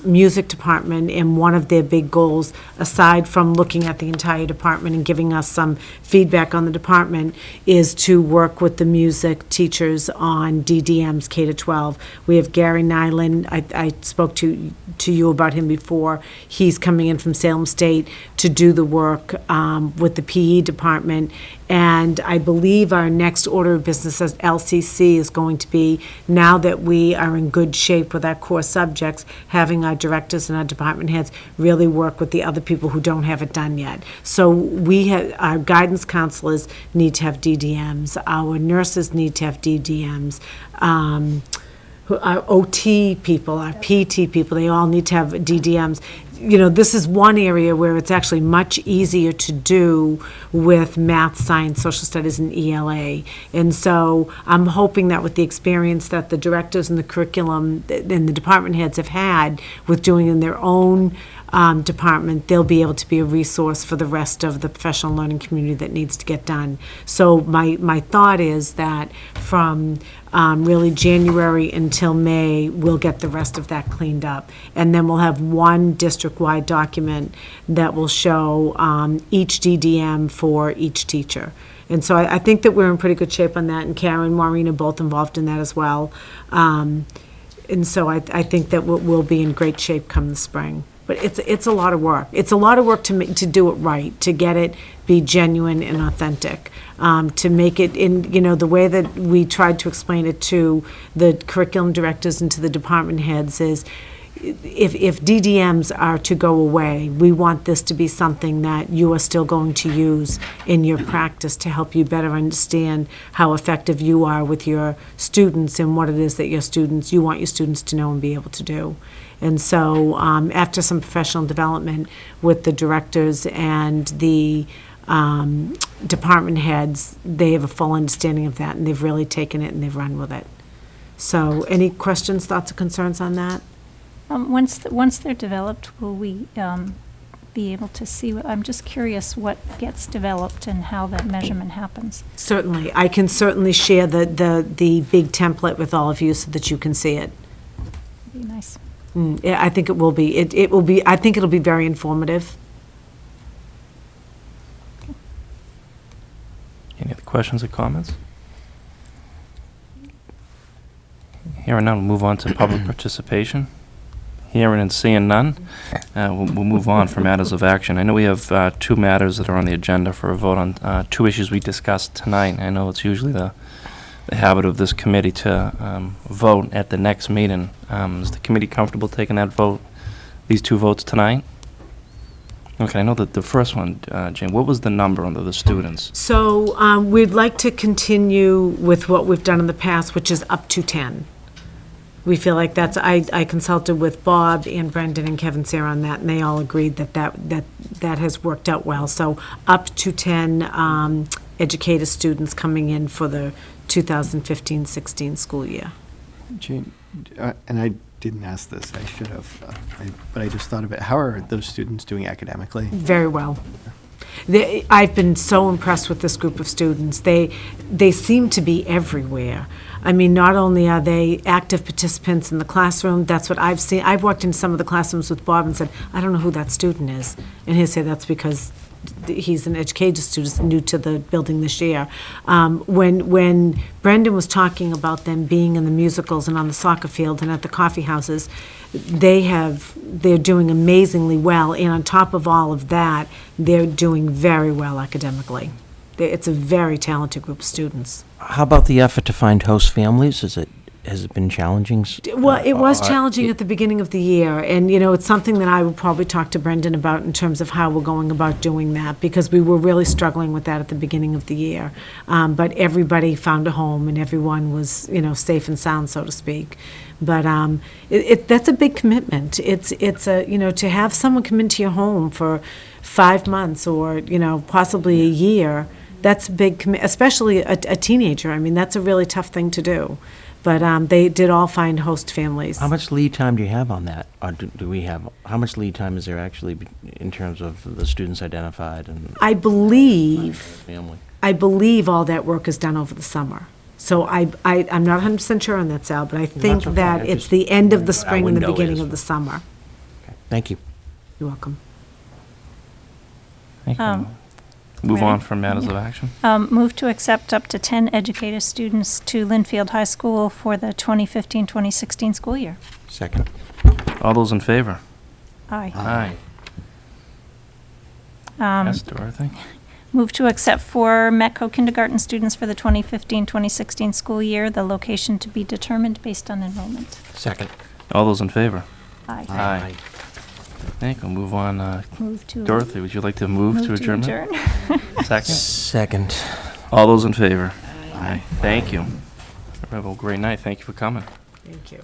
music department, and one of their big goals, aside from looking at the entire department and giving us some feedback on the department, is to work with the music teachers on DDMs K-12. We have Gary Nyland. I spoke to you about him before. He's coming in from Salem State to do the work with the PE department. And I believe our next order of business as LCC is going to be, now that we are in good shape with our core subjects, having our directors and our department heads really work with the other people who don't have it done yet. So our guidance counselors need to have DDMs. Our nurses need to have DDMs. Our OT people, our PT people, they all need to have DDMs. This is one area where it's actually much easier to do with math, science, social studies, and ELA. And so I'm hoping that with the experience that the directors and the curriculum and the department heads have had with doing in their own department, they'll be able to be a resource for the rest of the professional learning community that needs to get done. So my thought is that from really January until May, we'll get the rest of that cleaned up. And then we'll have one district-wide document that will show each DDM for each teacher. And so I think that we're in pretty good shape on that, and Karen and Maureen are both involved in that as well. And so I think that we'll be in great shape come the spring. But it's a lot of work. It's a lot of work to do it right, to get it be genuine and authentic, to make it in, the way that we tried to explain it to the curriculum directors and to the department heads is, if DDMs are to go away, we want this to be something that you are still going to use in your practice to help you better understand how effective you are with your students and what it is that you want your students to know and be able to do. And so after some professional development with the directors and the department heads, they have a full understanding of that, and they've really taken it and they've run with it. So any questions, thoughts, or concerns on that? Once they're developed, will we be able to see? I'm just curious what gets developed and how that measurement happens. Certainly. I can certainly share the big template with all of you so that you can see it. Be nice. Yeah, I think it will be. It will be. I think it'll be very informative. Any other questions or comments? Hearing none, we'll move on to public participation. Hearing and seeing none, we'll move on for matters of action. I know we have 2 matters that are on the agenda for a vote on 2 issues we discussed tonight. I know it's usually the habit of this committee to vote at the next meeting. Is the committee comfortable taking that vote, these 2 votes tonight? Okay, I know that the first one, Jane, what was the number under the students? So we'd like to continue with what we've done in the past, which is up to 10. We feel like that's, I consulted with Bob and Brendan and Kevin Sarah on that, and they all agreed that has worked out well. So up to 10 educator students coming in for the 2015-16 school year. Jane, and I didn't ask this, I should have, but I just thought of it. How are those students doing academically? Very well. I've been so impressed with this group of students. They seem to be everywhere. I mean, not only are they active participants in the classroom, that's what I've seen. I've walked into some of the classrooms with Bob and said, I don't know who that student is. And he'll say that's because he's an educator student new to the building this year. When Brendan was talking about them being in the musicals and on the soccer field and at the coffee houses, they're doing amazingly well, and on top of all of that, they're doing very well academically. It's a very talented group of students. How about the effort to find host families? Has it been challenging? Well, it was challenging at the beginning of the year, and it's something that I would probably talk to Brendan about in terms of how we're going about doing that, because we were really struggling with that at the beginning of the year. But everybody found a home, and everyone was, safe and sound, so to speak. But that's a big commitment. It's to have someone come into your home for 5 months or possibly a year. That's a big commitment, especially a teenager. I mean, that's a really tough thing to do. But they did all find host families. How much lead time do you have on that? Or do we have, how much lead time is there actually in terms of the students identified? And I believe family? All that work is done over the summer. So I'm not 100% sure on that, Sal, but I think that's okay. that it's the end of the spring and the beginning of the summer. Okay. Thank you. You're welcome. Thank you. Move on from matters of action. Move to accept up to 10 educator students to Lynnfield High School for the 2015-2016 school year. Second. All those in favor? Aye. Aye. Yes, Dorothy? Move to accept 4 Metco kindergarten students for the 2015-2016 school year, the location to be determined based on enrollment. Second. All those in favor? Aye. Aye. Thank you. Move on. Move to Dorothy, would you like to move to adjournment? Second? Second. All those in favor? Aye. Thank you. Have a great night. Thank you for coming. Thank you.